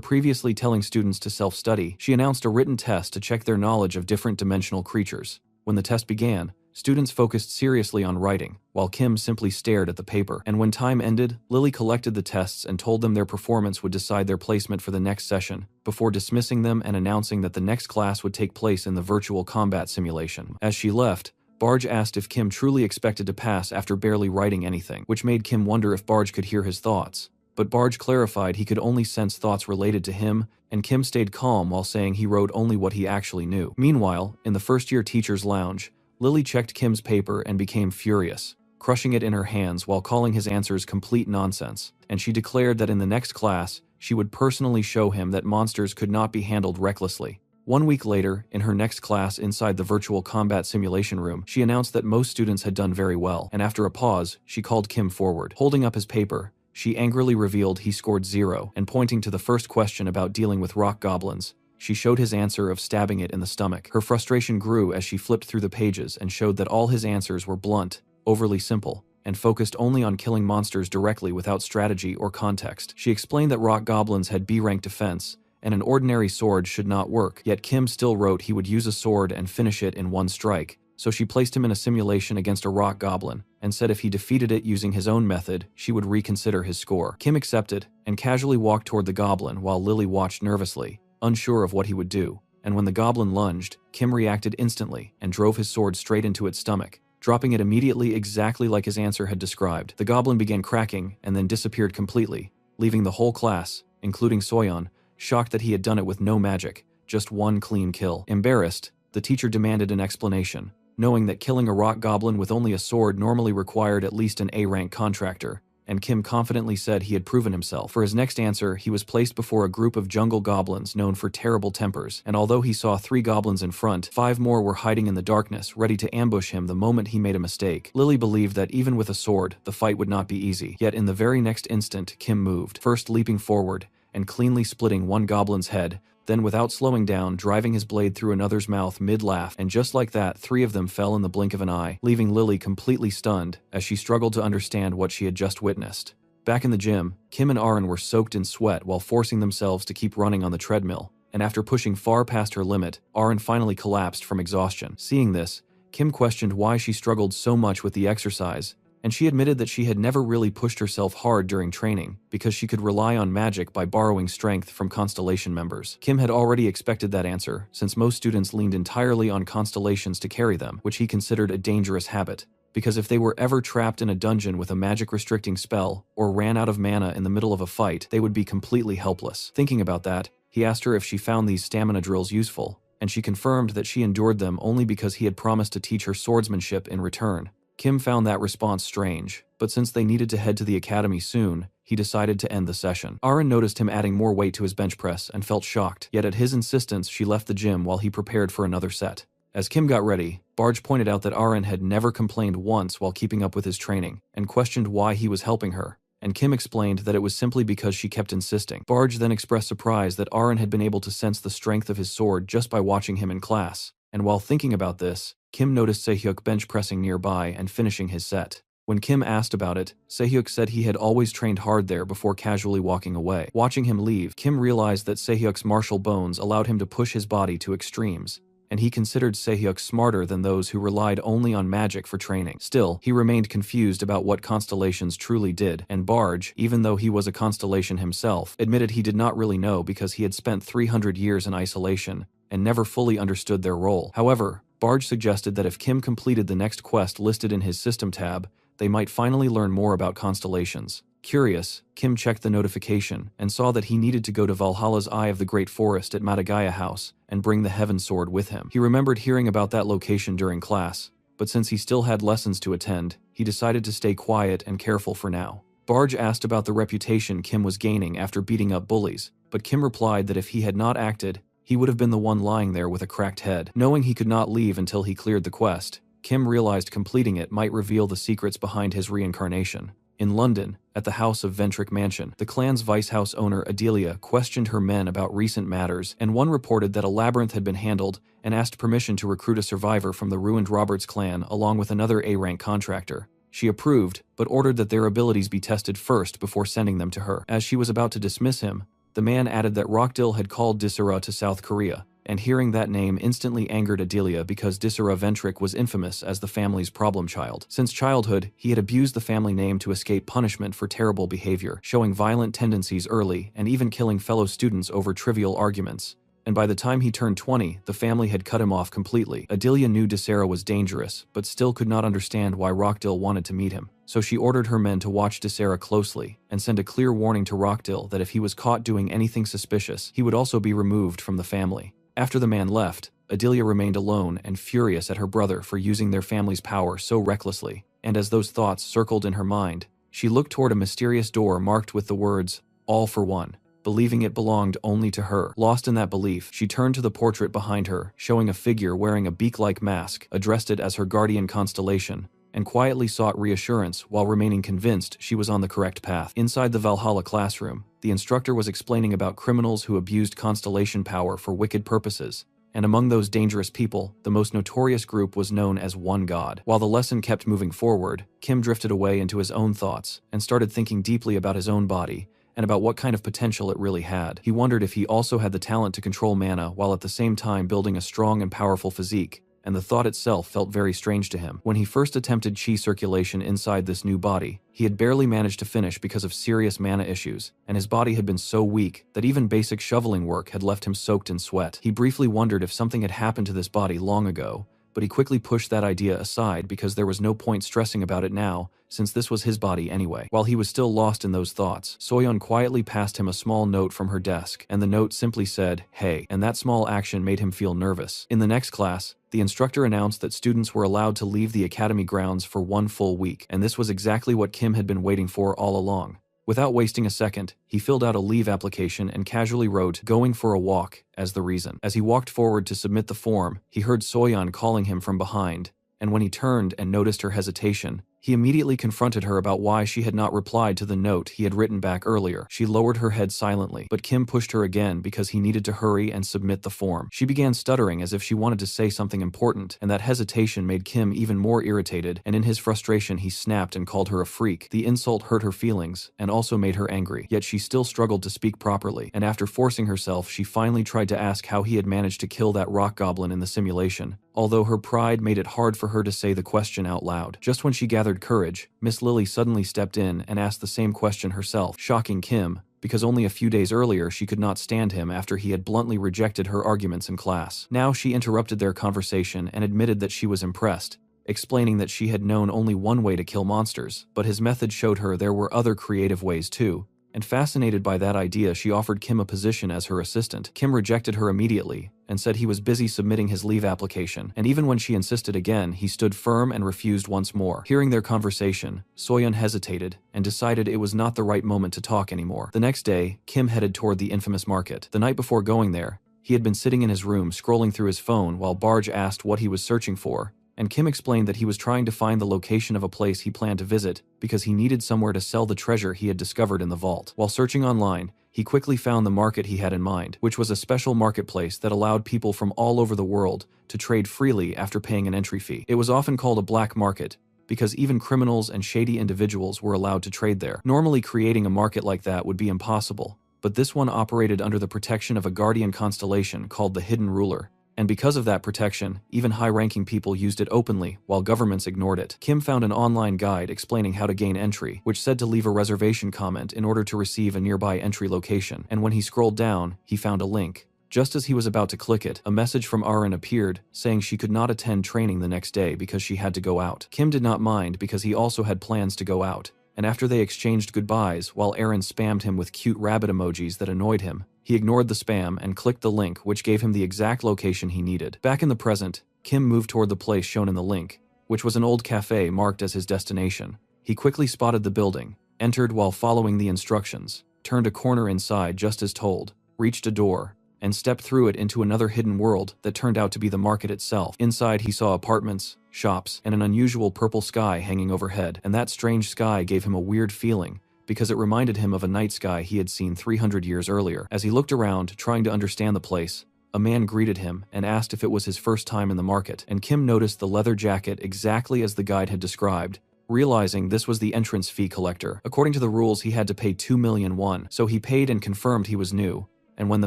previously telling students to self-study, she announced a written test to check their knowledge of different dimensional creatures. When the test began, students focused seriously on writing, while Kim simply stared at the paper. And when time ended, Lily collected the tests and told them their performance would decide their placement for the next session, before dismissing them and announcing that the next class would take place in the virtual combat simulation. As she left, Barge asked if Kim truly expected to pass after barely writing anything, which made Kim wonder if Barge could hear his thoughts. But Barge clarified he could only sense thoughts related to him, and Kim stayed calm while saying he wrote only what he actually knew. Meanwhile, in the first-year teacher's lounge, Lily checked Kim's paper and became furious, crushing it in her hands while calling his answers complete nonsense. And she declared that in the next class, she would personally show him that monsters could not be handled recklessly. 1 week later, in her next class inside the virtual combat simulation room, she announced that most students had done very well, and after a pause, she called Kim forward. Holding up his paper, she angrily revealed he scored 0, and pointing to the first question about dealing with rock goblins, she showed his answer of stabbing it in the stomach. Her frustration grew as she flipped through the pages and showed that all his answers were blunt, overly simple, and focused only on killing monsters directly without strategy or context. She explained that rock goblins had B-rank defense, and an ordinary sword should not work, yet Kim still wrote he would use a sword and finish it in one strike. So she placed him in a simulation against a rock goblin, and said if he defeated it using his own method, she would reconsider his score. Kim accepted, and casually walked toward the goblin while Lily watched nervously, unsure of what he would do. And when the goblin lunged, Kim reacted instantly, and drove his sword straight into its stomach, dropping it immediately exactly like his answer had described. The goblin began cracking, and then disappeared completely, leaving the whole class, including Soyeon, shocked that he had done it with no magic, just one clean kill. Embarrassed, the teacher demanded an explanation, knowing that killing a rock goblin with only a sword normally required at least an A-rank contractor, and Kim confidently said he had proven himself. For his next answer, he was placed before a group of jungle goblins known for terrible tempers, and although he saw 3 goblins in front, 5 more were hiding in the darkness, ready to ambush him the moment he made a mistake. Lily believed that even with a sword, the fight would not be easy. Yet in the very next instant, Kim moved, first leaping forward, and cleanly splitting one goblin's head, then without slowing down, driving his blade through another's mouth mid-laugh, and just like that, 3 of them fell in the blink of an eye, leaving Lily completely stunned as she struggled to understand what she had just witnessed. Back in the gym, Kim and Arin were soaked in sweat while forcing themselves to keep running on the treadmill, and after pushing far past her limit, Arin finally collapsed from exhaustion. Seeing this, Kim questioned why she struggled so much with the exercise, and she admitted that she had never really pushed herself hard during training because she could rely on magic by borrowing strength from Constellation members. Kim had already expected that answer, since most students leaned entirely on constellations to carry them, which he considered a dangerous habit, because if they were ever trapped in a dungeon with a magic-restricting spell, or ran out of mana in the middle of a fight, they would be completely helpless. Thinking about that, he asked her if she found these stamina drills useful, and she confirmed that she endured them only because he had promised to teach her swordsmanship in return. Kim found that response strange, but since they needed to head to the academy soon, he decided to end the session. Arin noticed him adding more weight to his bench press and felt shocked, yet at his insistence she left the gym while he prepared for another set. As Kim got ready, Barge pointed out that Arin had never complained once while keeping up with his training, and questioned why he was helping her, and Kim explained that it was simply because she kept insisting. Barge then expressed surprise that Arin had been able to sense the strength of his sword just by watching him in class, and while thinking about this, Kim noticed Sehyuk bench pressing nearby and finishing his set. When Kim asked about it, Sehyuk said he had always trained hard there before casually walking away. Watching him leave, Kim realized that Sehyuk's martial bones allowed him to push his body to extremes, and he considered Sehyuk smarter than those who relied only on magic for training. Still, he remained confused about what constellations truly did, and Barge, even though he was a constellation himself, admitted he did not really know because he had spent 300 years in isolation and never fully understood their role. However, Barge suggested that if Kim completed the next quest listed in his system tab, they might finally learn more about constellations. Curious, Kim checked the notification and saw that he needed to go to Valhalla's Eye of the Great Forest at Madagaya House and bring the Heaven Sword with him. He remembered hearing about that location during class, but since he still had lessons to attend, he decided to stay quiet and careful for now. Barge asked about the reputation Kim was gaining after beating up bullies, but Kim replied that if he had not acted, he would have been the one lying there with a cracked head. Knowing he could not leave until he cleared the quest, Kim realized completing it might reveal the secrets behind his reincarnation. In London, at the house of Ventric Mansion, the clan's vice house owner Adelia questioned her men about recent matters, and one reported that a labyrinth had been handled and asked permission to recruit a survivor from the ruined Roberts clan along with another A-rank contractor. She approved, but ordered that their abilities be tested first before sending them to her. As she was about to dismiss him, the man added that Rockdill had called Disera to South Korea, and hearing that name instantly angered Adelia because Disera Ventric was infamous as the family's problem child. Since childhood, he had abused the family name to escape punishment for terrible behavior, showing violent tendencies early and even killing fellow students over trivial arguments. And by the time he turned 20, the family had cut him off completely. Adelia knew Disera was dangerous, but still could not understand why Rockdill wanted to meet him. So she ordered her men to watch Disera closely and send a clear warning to Rockdill that if he was caught doing anything suspicious, he would also be removed from the family. After the man left, Adelia remained alone and furious at her brother for using their family's power so recklessly. And as those thoughts circled in her mind, she looked toward a mysterious door marked with the words, "All for One," believing it belonged only to her. Lost in that belief, she turned to the portrait behind her, showing a figure wearing a beak-like mask, addressed it as her guardian constellation, and quietly sought reassurance while remaining convinced she was on the correct path. Inside the Valhalla classroom, the instructor was explaining about criminals who abused constellation power for wicked purposes, and among those dangerous people, the most notorious group was known as One God. While the lesson kept moving forward, Kim drifted away into his own thoughts and started thinking deeply about his own body and about what kind of potential it really had. He wondered if he also had the talent to control mana while at the same time building a strong and powerful physique, and the thought itself felt very strange to him. When he first attempted chi circulation inside this new body, he had barely managed to finish because of serious mana issues, and his body had been so weak that even basic shoveling work had left him soaked in sweat. He briefly wondered if something had happened to this body long ago, but he quickly pushed that idea aside because there was no point stressing about it now, since this was his body anyway. While he was still lost in those thoughts, Soyeon quietly passed him a small note from her desk, and the note simply said, "Hey," and that small action made him feel nervous. In the next class, the instructor announced that students were allowed to leave the academy grounds for 1 full week, and this was exactly what Kim had been waiting for all along. Without wasting a second, he filled out a leave application and casually wrote, "Going for a walk," as the reason. As he walked forward to submit the form, he heard Soyeon calling him from behind, and when he turned and noticed her hesitation, he immediately confronted her about why she had not replied to the note he had written back earlier. She lowered her head silently, but Kim pushed her again because he needed to hurry and submit the form. She began stuttering as if she wanted to say something important, and that hesitation made Kim even more irritated, and in his frustration he snapped and called her a freak. The insult hurt her feelings, and also made her angry, yet she still struggled to speak properly, and after forcing herself she finally tried to ask how he had managed to kill that rock goblin in the simulation, although her pride made it hard for her to say the question out loud. Just when she gathered courage, Miss Lily suddenly stepped in and asked the same question herself, shocking Kim, because only a few days earlier she could not stand him after he had bluntly rejected her arguments in class. Now she interrupted their conversation and admitted that she was impressed, explaining that she had known only one way to kill monsters, but his method showed her there were other creative ways too. And fascinated by that idea, she offered Kim a position as her assistant. Kim rejected her immediately and said he was busy submitting his leave application, and even when she insisted again, he stood firm and refused once more. Hearing their conversation, Soyeon hesitated and decided it was not the right moment to talk anymore. The next day, Kim headed toward the infamous market. The night before going there, he had been sitting in his room scrolling through his phone while Barge asked what he was searching for, and Kim explained that he was trying to find the location of a place he planned to visit because he needed somewhere to sell the treasure he had discovered in the vault. While searching online, he quickly found the market he had in mind, which was a special marketplace that allowed people from all over the world to trade freely after paying an entry fee. It was often called a black market because even criminals and shady individuals were allowed to trade there. Normally, creating a market like that would be impossible, but this one operated under the protection of a guardian constellation called the Hidden Ruler. And because of that protection, even high-ranking people used it openly, while governments ignored it. Kim found an online guide explaining how to gain entry, which said to leave a reservation comment in order to receive a nearby entry location, and when he scrolled down, he found a link. Just as he was about to click it, a message from Aaron appeared, saying she could not attend training the next day because she had to go out. Kim did not mind because he also had plans to go out, and after they exchanged goodbyes while Aaron spammed him with cute rabbit emojis that annoyed him, he ignored the spam and clicked the link, which gave him the exact location he needed. Back in the present, Kim moved toward the place shown in the link, which was an old cafe marked as his destination. He quickly spotted the building, entered while following the instructions, turned a corner inside just as told, reached a door, and stepped through it into another hidden world that turned out to be the market itself. Inside, he saw apartments, shops, and an unusual purple sky hanging overhead, and that strange sky gave him a weird feeling, because it reminded him of a night sky he had seen 300 years earlier. As he looked around, trying to understand the place, a man greeted him and asked if it was his first time in the market, and Kim noticed the leather jacket exactly as the guide had described, realizing this was the entrance fee collector. According to the rules, he had to pay 2 million won, so he paid and confirmed he was new, and when the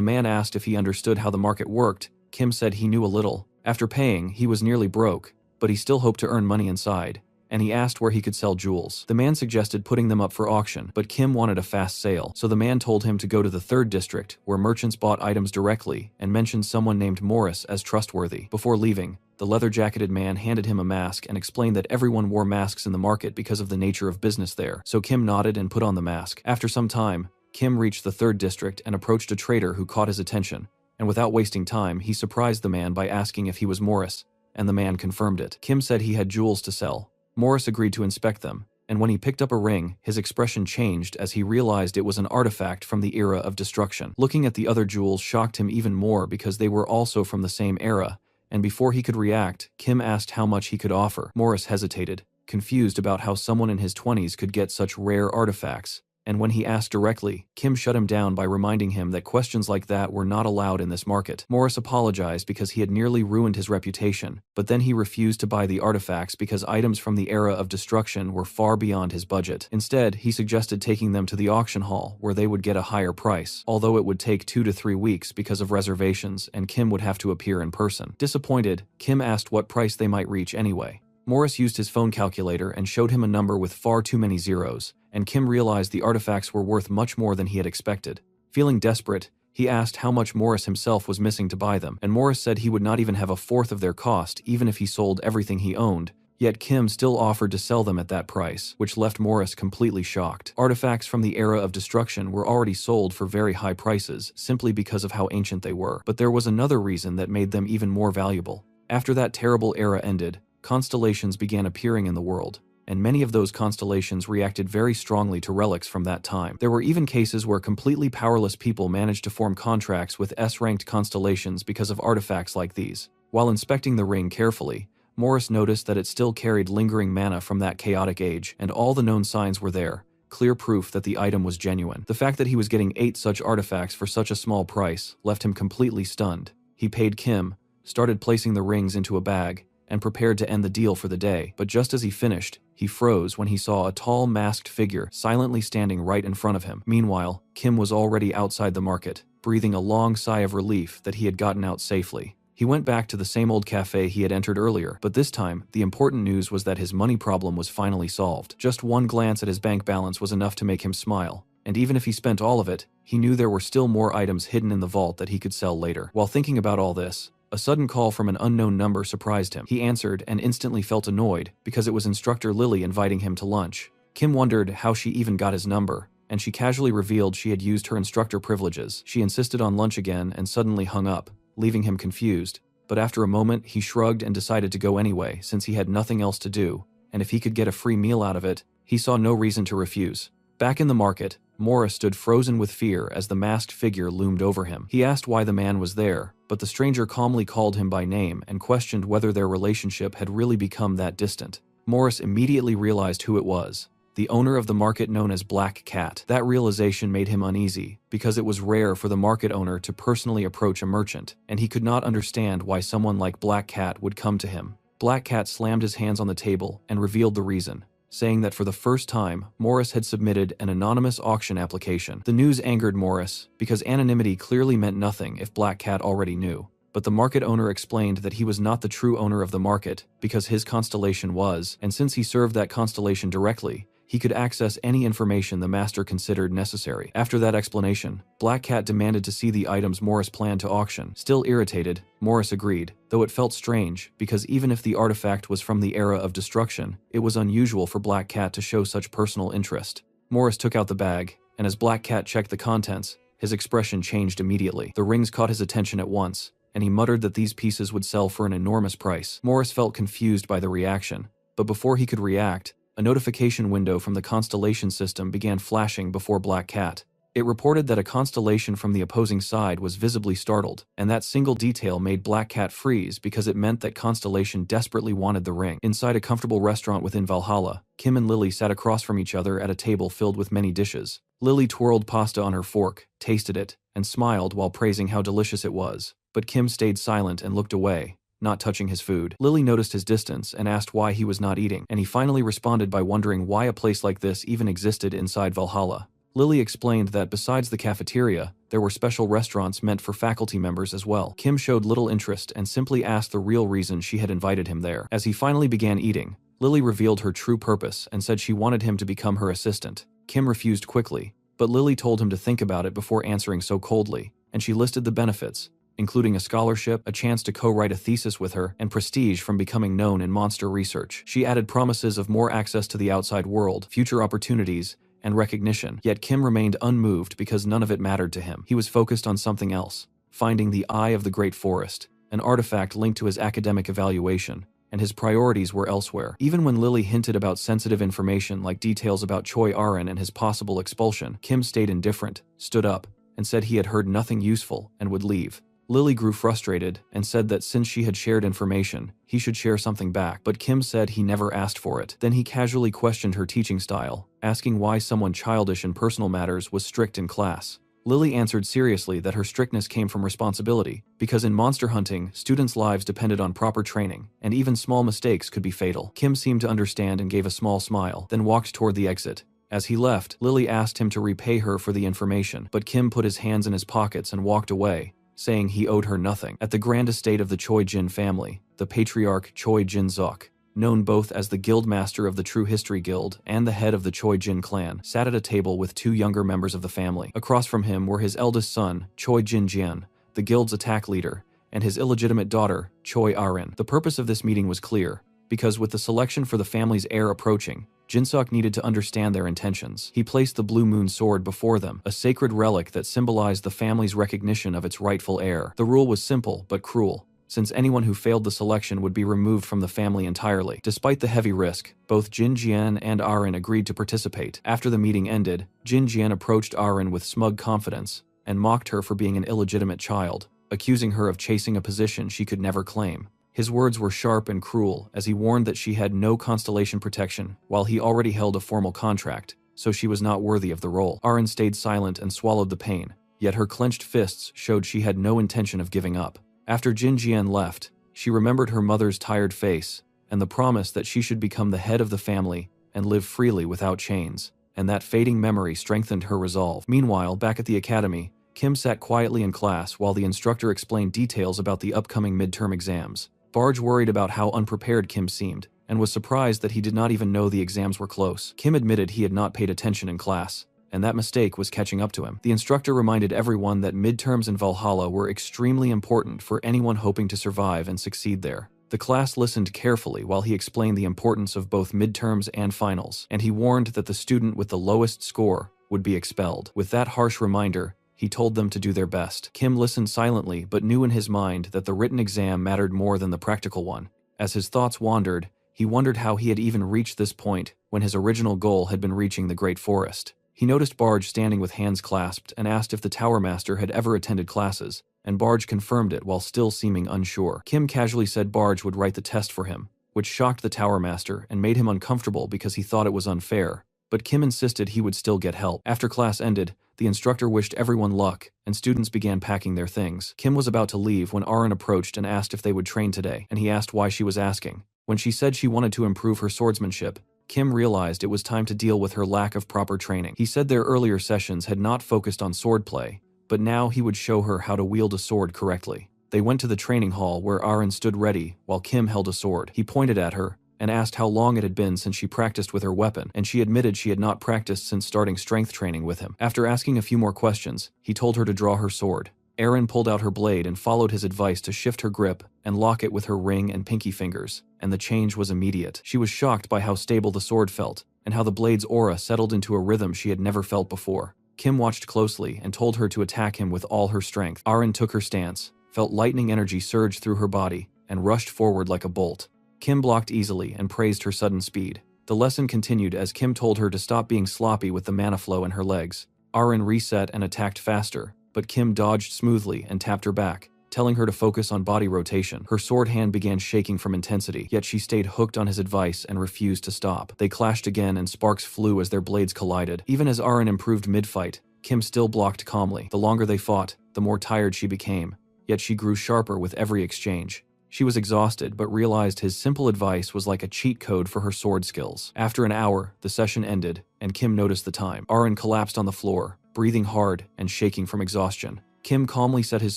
man asked if he understood how the market worked, Kim said he knew a little. After paying, he was nearly broke, but he still hoped to earn money inside, and he asked where he could sell jewels. The man suggested putting them up for auction, but Kim wanted a fast sale, so the man told him to go to the 3rd district, where merchants bought items directly, and mentioned someone named Morris as trustworthy. Before leaving, the leather-jacketed man handed him a mask and explained that everyone wore masks in the market because of the nature of business there, so Kim nodded and put on the mask. After some time, Kim reached the 3rd district and approached a trader who caught his attention, and without wasting time, he surprised the man by asking if he was Morris, and the man confirmed it. Kim said he had jewels to sell. Morris agreed to inspect them, and when he picked up a ring, his expression changed as he realized it was an artifact from the era of destruction. Looking at the other jewels shocked him even more because they were also from the same era, and before he could react, Kim asked how much he could offer. Morris hesitated, confused about how someone in his 20s could get such rare artifacts. And when he asked directly, Kim shut him down by reminding him that questions like that were not allowed in this market. Morris apologized because he had nearly ruined his reputation, but then he refused to buy the artifacts because items from the era of destruction were far beyond his budget. Instead, he suggested taking them to the auction hall, where they would get a higher price, although it would take 2 to 3 weeks because of reservations and Kim would have to appear in person. Disappointed, Kim asked what price they might reach anyway. Morris used his phone calculator and showed him a number with far too many zeros, and Kim realized the artifacts were worth much more than he had expected. Feeling desperate, he asked how much Morris himself was missing to buy them, and Morris said he would not even have a fourth of their cost even if he sold everything he owned, yet Kim still offered to sell them at that price, which left Morris completely shocked. Artifacts from the era of destruction were already sold for very high prices simply because of how ancient they were, but there was another reason that made them even more valuable. After that terrible era ended, constellations began appearing in the world, and many of those constellations reacted very strongly to relics from that time. There were even cases where completely powerless people managed to form contracts with S-ranked constellations because of artifacts like these. While inspecting the ring carefully, Morris noticed that it still carried lingering mana from that chaotic age, and all the known signs were there, clear proof that the item was genuine. The fact that he was getting 8 such artifacts for such a small price left him completely stunned. He paid Kim, started placing the rings into a bag, and prepared to end the deal for the day, but just as he finished, he froze when he saw a tall masked figure silently standing right in front of him. Meanwhile, Kim was already outside the market, breathing a long sigh of relief that he had gotten out safely. He went back to the same old cafe he had entered earlier, but this time, the important news was that his money problem was finally solved. Just one glance at his bank balance was enough to make him smile, and even if he spent all of it, he knew there were still more items hidden in the vault that he could sell later. While thinking about all this, a sudden call from an unknown number surprised him. He answered and instantly felt annoyed because it was Instructor Lily inviting him to lunch. Kim wondered how she even got his number, and she casually revealed she had used her instructor privileges. She insisted on lunch again and suddenly hung up, leaving him confused. But after a moment, he shrugged and decided to go anyway since he had nothing else to do, and if he could get a free meal out of it, he saw no reason to refuse. Back in the market, Morris stood frozen with fear as the masked figure loomed over him. He asked why the man was there, but the stranger calmly called him by name and questioned whether their relationship had really become that distant. Morris immediately realized who it was, the owner of the market known as Black Cat. That realization made him uneasy, because it was rare for the market owner to personally approach a merchant, and he could not understand why someone like Black Cat would come to him. Black Cat slammed his hands on the table and revealed the reason, saying that for the first time, Morris had submitted an anonymous auction application. The news angered Morris, because anonymity clearly meant nothing if Black Cat already knew. But the market owner explained that he was not the true owner of the market, because his constellation was, and since he served that constellation directly, he could access any information the master considered necessary. After that explanation, Black Cat demanded to see the items Morris planned to auction. Still irritated, Morris agreed, though it felt strange, because even if the artifact was from the era of destruction, it was unusual for Black Cat to show such personal interest. Morris took out the bag, and as Black Cat checked the contents, his expression changed immediately. The rings caught his attention at once, and he muttered that these pieces would sell for an enormous price. Morris felt confused by the reaction, but before he could react, a notification window from the constellation system began flashing before Black Cat. It reported that a constellation from the opposing side was visibly startled, and that single detail made Black Cat freeze because it meant that Constellation desperately wanted the ring. Inside a comfortable restaurant within Valhalla, Kim and Lily sat across from each other at a table filled with many dishes. Lily twirled pasta on her fork, tasted it, and smiled while praising how delicious it was. But Kim stayed silent and looked away, not touching his food. Lily noticed his distance and asked why he was not eating, and he finally responded by wondering why a place like this even existed inside Valhalla. Lily explained that besides the cafeteria, there were special restaurants meant for faculty members as well. Kim showed little interest and simply asked the real reason she had invited him there. As he finally began eating, Lily revealed her true purpose and said she wanted him to become her assistant. Kim refused quickly, but Lily told him to think about it before answering so coldly, and she listed the benefits, including a scholarship, a chance to co-write a thesis with her, and prestige from becoming known in monster research. She added promises of more access to the outside world, future opportunities, and recognition. Yet Kim remained unmoved because none of it mattered to him. He was focused on something else, finding the Eye of the Great Forest, an artifact linked to his academic evaluation, and his priorities were elsewhere. Even when Lily hinted about sensitive information like details about Choi Arin and his possible expulsion, Kim stayed indifferent, stood up, and said he had heard nothing useful and would leave. Lily grew frustrated and said that since she had shared information, he should share something back, but Kim said he never asked for it. Then he casually questioned her teaching style, asking why someone childish in personal matters was strict in class. Lily answered seriously that her strictness came from responsibility, because in monster hunting, students' lives depended on proper training, and even small mistakes could be fatal. Kim seemed to understand and gave a small smile, then walked toward the exit. As he left, Lily asked him to repay her for the information, but Kim put his hands in his pockets and walked away, saying he owed her nothing. At the grand estate of the Choi Jin family, the patriarch Choi Jin Zok, known both as the guildmaster of the True History Guild and the head of the Choi Jin clan, sat at a table with two younger members of the family. Across from him were his eldest son, Choi Jin Jian, the guild's attack leader, and his illegitimate daughter, Choi Arin. The purpose of this meeting was clear, because with the selection for the family's heir approaching, Jinsuk needed to understand their intentions. He placed the Blue Moon Sword before them, a sacred relic that symbolized the family's recognition of its rightful heir. The rule was simple but cruel, since anyone who failed the selection would be removed from the family entirely. Despite the heavy risk, both Jin Jian and Arin agreed to participate. After the meeting ended, Jin Jian approached Arin with smug confidence and mocked her for being an illegitimate child, accusing her of chasing a position she could never claim. His words were sharp and cruel, as he warned that she had no constellation protection, while he already held a formal contract, so she was not worthy of the role. Arin stayed silent and swallowed the pain, yet her clenched fists showed she had no intention of giving up. After Jin Jian left, she remembered her mother's tired face, and the promise that she should become the head of the family and live freely without chains, and that fading memory strengthened her resolve. Meanwhile, back at the academy, Kim sat quietly in class while the instructor explained details about the upcoming midterm exams. Barge worried about how unprepared Kim seemed, and was surprised that he did not even know the exams were close. Kim admitted he had not paid attention in class, and that mistake was catching up to him. The instructor reminded everyone that midterms in Valhalla were extremely important for anyone hoping to survive and succeed there. The class listened carefully while he explained the importance of both midterms and finals, and he warned that the student with the lowest score would be expelled. With that harsh reminder, he told them to do their best. Kim listened silently but knew in his mind that the written exam mattered more than the practical one. As his thoughts wandered, he wondered how he had even reached this point when his original goal had been reaching the Great Forest. He noticed Barge standing with hands clasped and asked if the Tower Master had ever attended classes, and Barge confirmed it while still seeming unsure. Kim casually said Barge would write the test for him, which shocked the Tower Master and made him uncomfortable because he thought it was unfair, but Kim insisted he would still get help. After class ended, the instructor wished everyone luck, and students began packing their things. Kim was about to leave when Arin approached and asked if they would train today, and he asked why she was asking. When she said she wanted to improve her swordsmanship, Kim realized it was time to deal with her lack of proper training. He said their earlier sessions had not focused on swordplay, but now he would show her how to wield a sword correctly. They went to the training hall where Arin stood ready while Kim held a sword. He pointed at her and asked how long it had been since she practiced with her weapon, and she admitted she had not practiced since starting strength training with him. After asking a few more questions, he told her to draw her sword. Arin pulled out her blade and followed his advice to shift her grip and lock it with her ring and pinky fingers, and the change was immediate. She was shocked by how stable the sword felt, and how the blade's aura settled into a rhythm she had never felt before. Kim watched closely and told her to attack him with all her strength. Arin took her stance, felt lightning energy surge through her body, and rushed forward like a bolt. Kim blocked easily and praised her sudden speed. The lesson continued as Kim told her to stop being sloppy with the mana flow in her legs, Arin reset and attacked faster, but Kim dodged smoothly and tapped her back, telling her to focus on body rotation. Her sword hand began shaking from intensity, yet she stayed hooked on his advice and refused to stop. They clashed again and sparks flew as their blades collided. Even as Arin improved mid-fight, Kim still blocked calmly. The longer they fought, the more tired she became, yet she grew sharper with every exchange. She was exhausted but realized his simple advice was like a cheat code for her sword skills. After an hour, the session ended, and Kim noticed the time. Arin collapsed on the floor, breathing hard and shaking from exhaustion. Kim calmly set his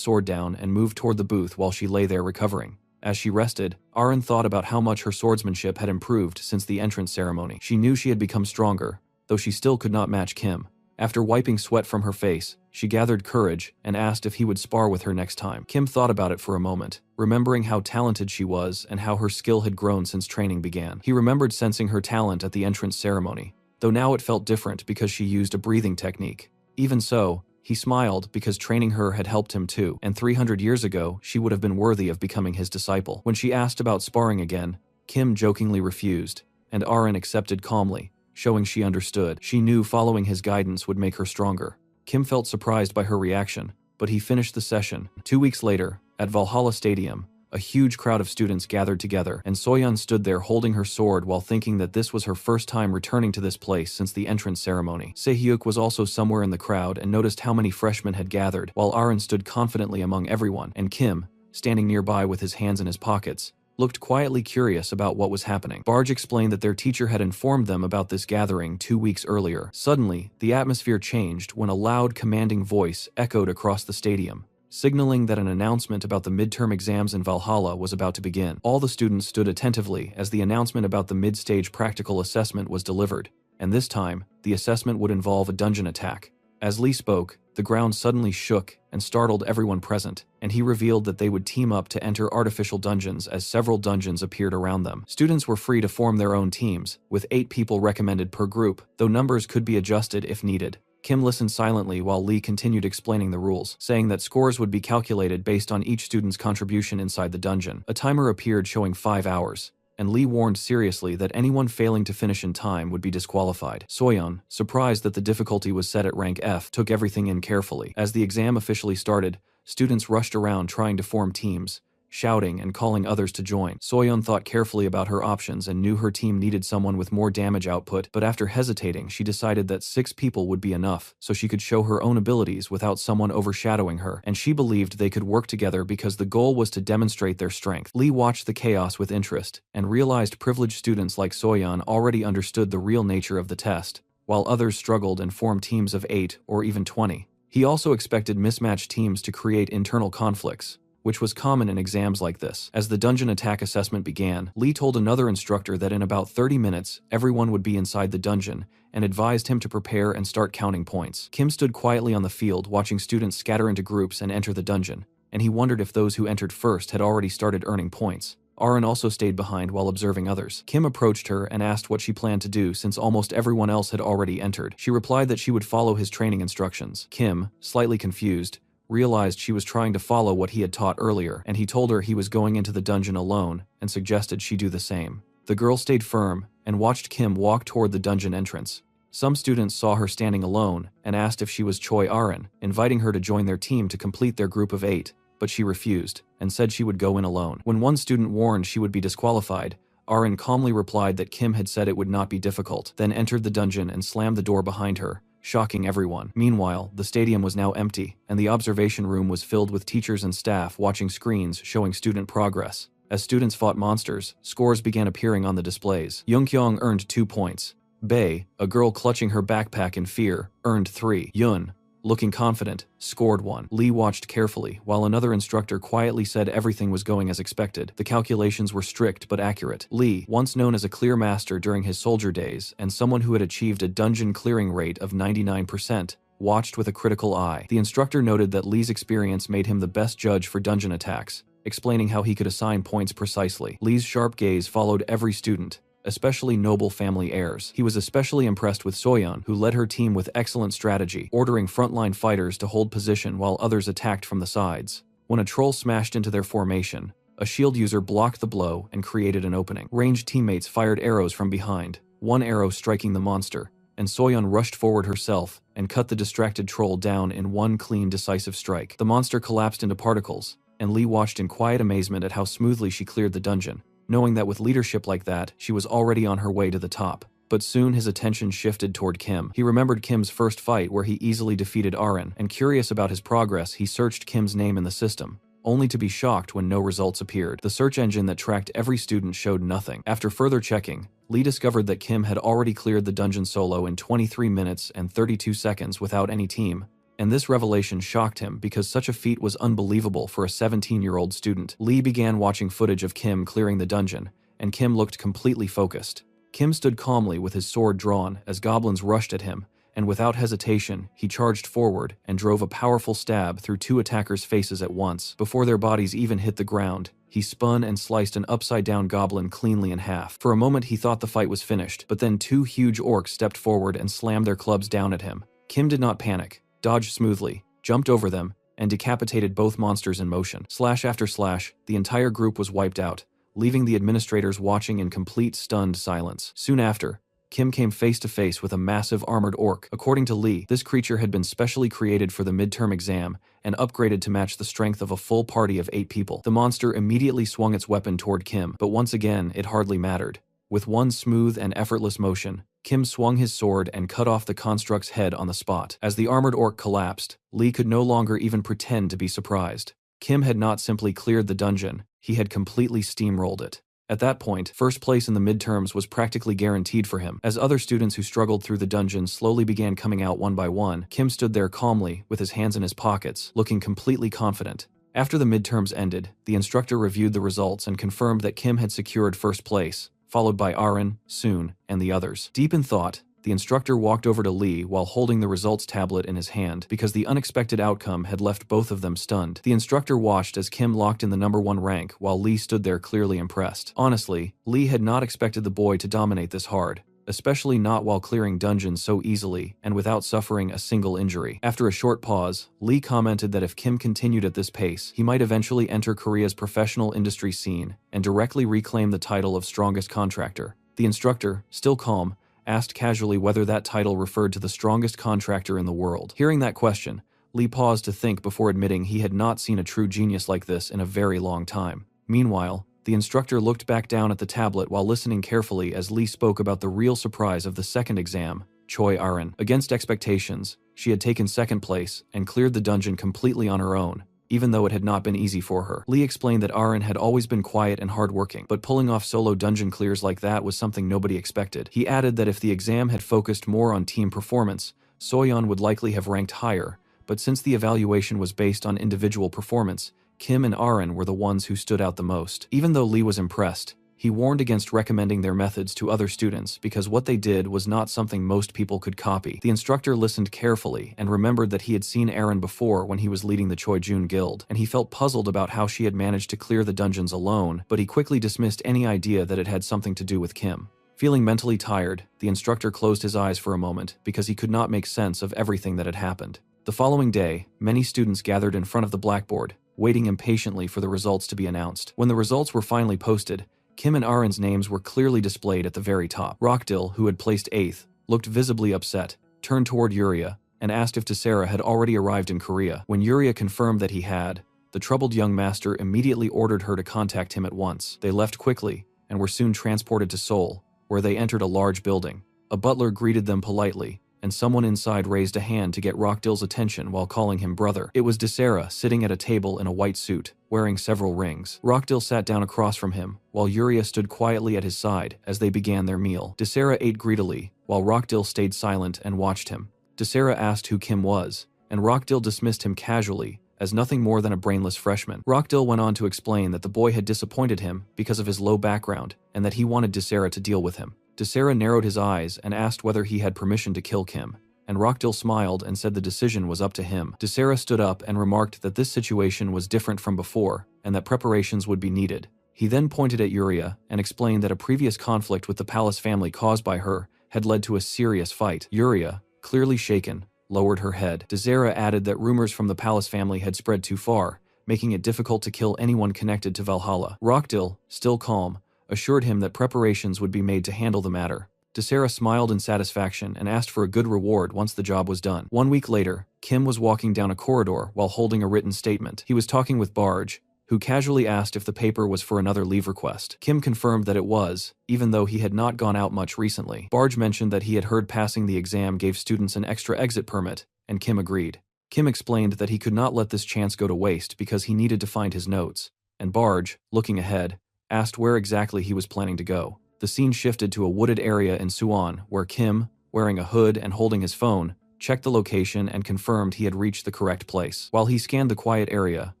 sword down and moved toward the booth while she lay there recovering. As she rested, Arin thought about how much her swordsmanship had improved since the entrance ceremony. She knew she had become stronger, though she still could not match Kim. After wiping sweat from her face, she gathered courage and asked if he would spar with her next time. Kim thought about it for a moment, remembering how talented she was and how her skill had grown since training began. He remembered sensing her talent at the entrance ceremony, though now it felt different because she used a breathing technique. Even so, he smiled because training her had helped him too, and 300 years ago, she would have been worthy of becoming his disciple. When she asked about sparring again, Kim jokingly refused, and Arin accepted calmly, showing she understood. She knew following his guidance would make her stronger. Kim felt surprised by her reaction, but he finished the session. 2 weeks later, at Valhalla Stadium, a huge crowd of students gathered together, and Soyeon stood there holding her sword while thinking that this was her first time returning to this place since the entrance ceremony. Sehiyuk was also somewhere in the crowd and noticed how many freshmen had gathered, while Arin stood confidently among everyone, and Kim, standing nearby with his hands in his pockets, looked quietly curious about what was happening. Barge explained that their teacher had informed them about this gathering 2 weeks earlier. Suddenly, the atmosphere changed when a loud, commanding voice echoed across the stadium, signaling that an announcement about the midterm exams in Valhalla was about to begin. All the students stood attentively as the announcement about the mid-stage practical assessment was delivered, and this time, the assessment would involve a dungeon attack. As Lee spoke, the ground suddenly shook and startled everyone present, and he revealed that they would team up to enter artificial dungeons as several dungeons appeared around them. Students were free to form their own teams, with 8 people recommended per group, though numbers could be adjusted if needed. Kim listened silently while Lee continued explaining the rules, saying that scores would be calculated based on each student's contribution inside the dungeon. A timer appeared showing 5 hours, and Lee warned seriously that anyone failing to finish in time would be disqualified. Soyeon, surprised that the difficulty was set at rank F, took everything in carefully. As the exam officially started, students rushed around trying to form teams, shouting and calling others to join. Soyeon thought carefully about her options and knew her team needed someone with more damage output, but after hesitating, she decided that 6 people would be enough, so she could show her own abilities without someone overshadowing her, and she believed they could work together because the goal was to demonstrate their strength. Lee watched the chaos with interest, and realized privileged students like Soyeon already understood the real nature of the test, while others struggled and formed teams of 8 or even 20. He also expected mismatched teams to create internal conflicts, which was common in exams like this. As the dungeon attack assessment began, Lee told another instructor that in about 30 minutes, everyone would be inside the dungeon, and advised him to prepare and start counting points. Kim stood quietly on the field watching students scatter into groups and enter the dungeon, and he wondered if those who entered first had already started earning points. Arin also stayed behind while observing others. Kim approached her and asked what she planned to do since almost everyone else had already entered. She replied that she would follow his training instructions. Kim, slightly confused, realized she was trying to follow what he had taught earlier, and he told her he was going into the dungeon alone and suggested she do the same. The girl stayed firm and watched Kim walk toward the dungeon entrance. Some students saw her standing alone and asked if she was Choi Arin, inviting her to join their team to complete their group of 8, but she refused and said she would go in alone. When one student warned she would be disqualified, Arin calmly replied that Kim had said it would not be difficult, then entered the dungeon and slammed the door behind her, shocking everyone. Meanwhile, the stadium was now empty, and the observation room was filled with teachers and staff watching screens showing student progress. As students fought monsters, scores began appearing on the displays. Youngkyung earned 2 points. Bae, a girl clutching her backpack in fear, earned 3. Yun, looking confident, scored 1. Lee watched carefully, while another instructor quietly said everything was going as expected. The calculations were strict but accurate. Lee, once known as a clear master during his soldier days and someone who had achieved a dungeon clearing rate of 99%, watched with a critical eye. The instructor noted that Lee's experience made him the best judge for dungeon attacks, explaining how he could assign points precisely. Lee's sharp gaze followed every student, especially noble family heirs. He was especially impressed with Soyeon, who led her team with excellent strategy, ordering frontline fighters to hold position while others attacked from the sides. When a troll smashed into their formation, a shield user blocked the blow and created an opening. Ranged teammates fired arrows from behind, one arrow striking the monster, and Soyeon rushed forward herself and cut the distracted troll down in one clean, decisive strike. The monster collapsed into particles, and Lee watched in quiet amazement at how smoothly she cleared the dungeon, knowing that with leadership like that, she was already on her way to the top. But soon his attention shifted toward Kim. He remembered Kim's first fight where he easily defeated Aren, and curious about his progress, he searched Kim's name in the system, only to be shocked when no results appeared. The search engine that tracked every student showed nothing. After further checking, Lee discovered that Kim had already cleared the dungeon solo in 23 minutes and 32 seconds without any team, and this revelation shocked him because such a feat was unbelievable for a 17-year-old student. Lee began watching footage of Kim clearing the dungeon, and Kim looked completely focused. Kim stood calmly with his sword drawn as goblins rushed at him, and without hesitation, he charged forward and drove a powerful stab through two attackers' faces at once. Before their bodies even hit the ground, he spun and sliced an upside-down goblin cleanly in half. For a moment he thought the fight was finished, but then two huge orcs stepped forward and slammed their clubs down at him. Kim did not panic, dodged smoothly, jumped over them, and decapitated both monsters in motion. Slash after slash, the entire group was wiped out, leaving the administrators watching in complete stunned silence. Soon after, Kim came face to face with a massive armored orc. According to Lee, this creature had been specially created for the midterm exam and upgraded to match the strength of a full party of 8 people. The monster immediately swung its weapon toward Kim, but once again, it hardly mattered. With one smooth and effortless motion, Kim swung his sword and cut off the construct's head on the spot. As the armored orc collapsed, Lee could no longer even pretend to be surprised. Kim had not simply cleared the dungeon, he had completely steamrolled it. At that point, first place in the midterms was practically guaranteed for him. As other students who struggled through the dungeon slowly began coming out one by one, Kim stood there calmly, with his hands in his pockets, looking completely confident. After the midterms ended, the instructor reviewed the results and confirmed that Kim had secured first place, followed by Aren, Soon, and the others. Deep in thought, the instructor walked over to Lee while holding the results tablet in his hand because the unexpected outcome had left both of them stunned. The instructor watched as Kim locked in the #1 rank while Lee stood there clearly impressed. Honestly, Lee had not expected the boy to dominate this hard, especially not while clearing dungeons so easily and without suffering a single injury. After a short pause, Lee commented that if Kim continued at this pace, he might eventually enter Korea's professional industry scene and directly reclaim the title of strongest contractor. The instructor, still calm, asked casually whether that title referred to the strongest contractor in the world. Hearing that question, Lee paused to think before admitting he had not seen a true genius like this in a very long time. Meanwhile, the instructor looked back down at the tablet while listening carefully as Lee spoke about the real surprise of the second exam, Choi Aren. Against expectations, she had taken second place and cleared the dungeon completely on her own, even though it had not been easy for her. Lee explained that Aren had always been quiet and hardworking, but pulling off solo dungeon clears like that was something nobody expected. He added that if the exam had focused more on team performance, Soyeon would likely have ranked higher, but since the evaluation was based on individual performance, Kim and Aren were the ones who stood out the most. Even though Lee was impressed, he warned against recommending their methods to other students because what they did was not something most people could copy. The instructor listened carefully and remembered that he had seen Aren before when he was leading the Choi Jun Guild, and he felt puzzled about how she had managed to clear the dungeons alone, but he quickly dismissed any idea that it had something to do with Kim. Feeling mentally tired, the instructor closed his eyes for a moment because he could not make sense of everything that had happened. The following day, many students gathered in front of the blackboard, waiting impatiently for the results to be announced. When the results were finally posted, Kim and Aren's names were clearly displayed at the very top. Rockdill, who had placed 8th, looked visibly upset, turned toward Yuria, and asked if Tessera had already arrived in Korea. When Yuria confirmed that he had, the troubled young master immediately ordered her to contact him at once. They left quickly, and were soon transported to Seoul, where they entered a large building. A butler greeted them politely, and someone inside raised a hand to get Rockdill's attention while calling him brother. It was Tessera sitting at a table in a white suit, wearing several rings. Rockdill sat down across from him, while Yuria stood quietly at his side as they began their meal. Tessera ate greedily, while Rockdill stayed silent and watched him. Tessera asked who Kim was, and Rockdill dismissed him casually, as nothing more than a brainless freshman. Rockdill went on to explain that the boy had disappointed him because of his low background, and that he wanted Tessera to deal with him. Tessera narrowed his eyes and asked whether he had permission to kill Kim, and Rockdill smiled and said the decision was up to him. Tessera stood up and remarked that this situation was different from before, and that preparations would be needed. He then pointed at Yuria and explained that a previous conflict with the palace family caused by her had led to a serious fight. Yuria, clearly shaken, lowered her head. Tessera added that rumors from the palace family had spread too far, making it difficult to kill anyone connected to Valhalla. Rockdill, still calm, assured him that preparations would be made to handle the matter. Desera smiled in satisfaction and asked for a good reward once the job was done. 1 week later, Kim was walking down a corridor while holding a written statement. He was talking with Barge, who casually asked if the paper was for another leave request. Kim confirmed that it was, even though he had not gone out much recently. Barge mentioned that he had heard passing the exam gave students an extra exit permit, and Kim agreed. Kim explained that he could not let this chance go to waste because he needed to find his notes, and Barge, looking ahead, asked where exactly he was planning to go. The scene shifted to a wooded area in Suwon, where Kim, wearing a hood and holding his phone, checked the location and confirmed he had reached the correct place. While he scanned the quiet area,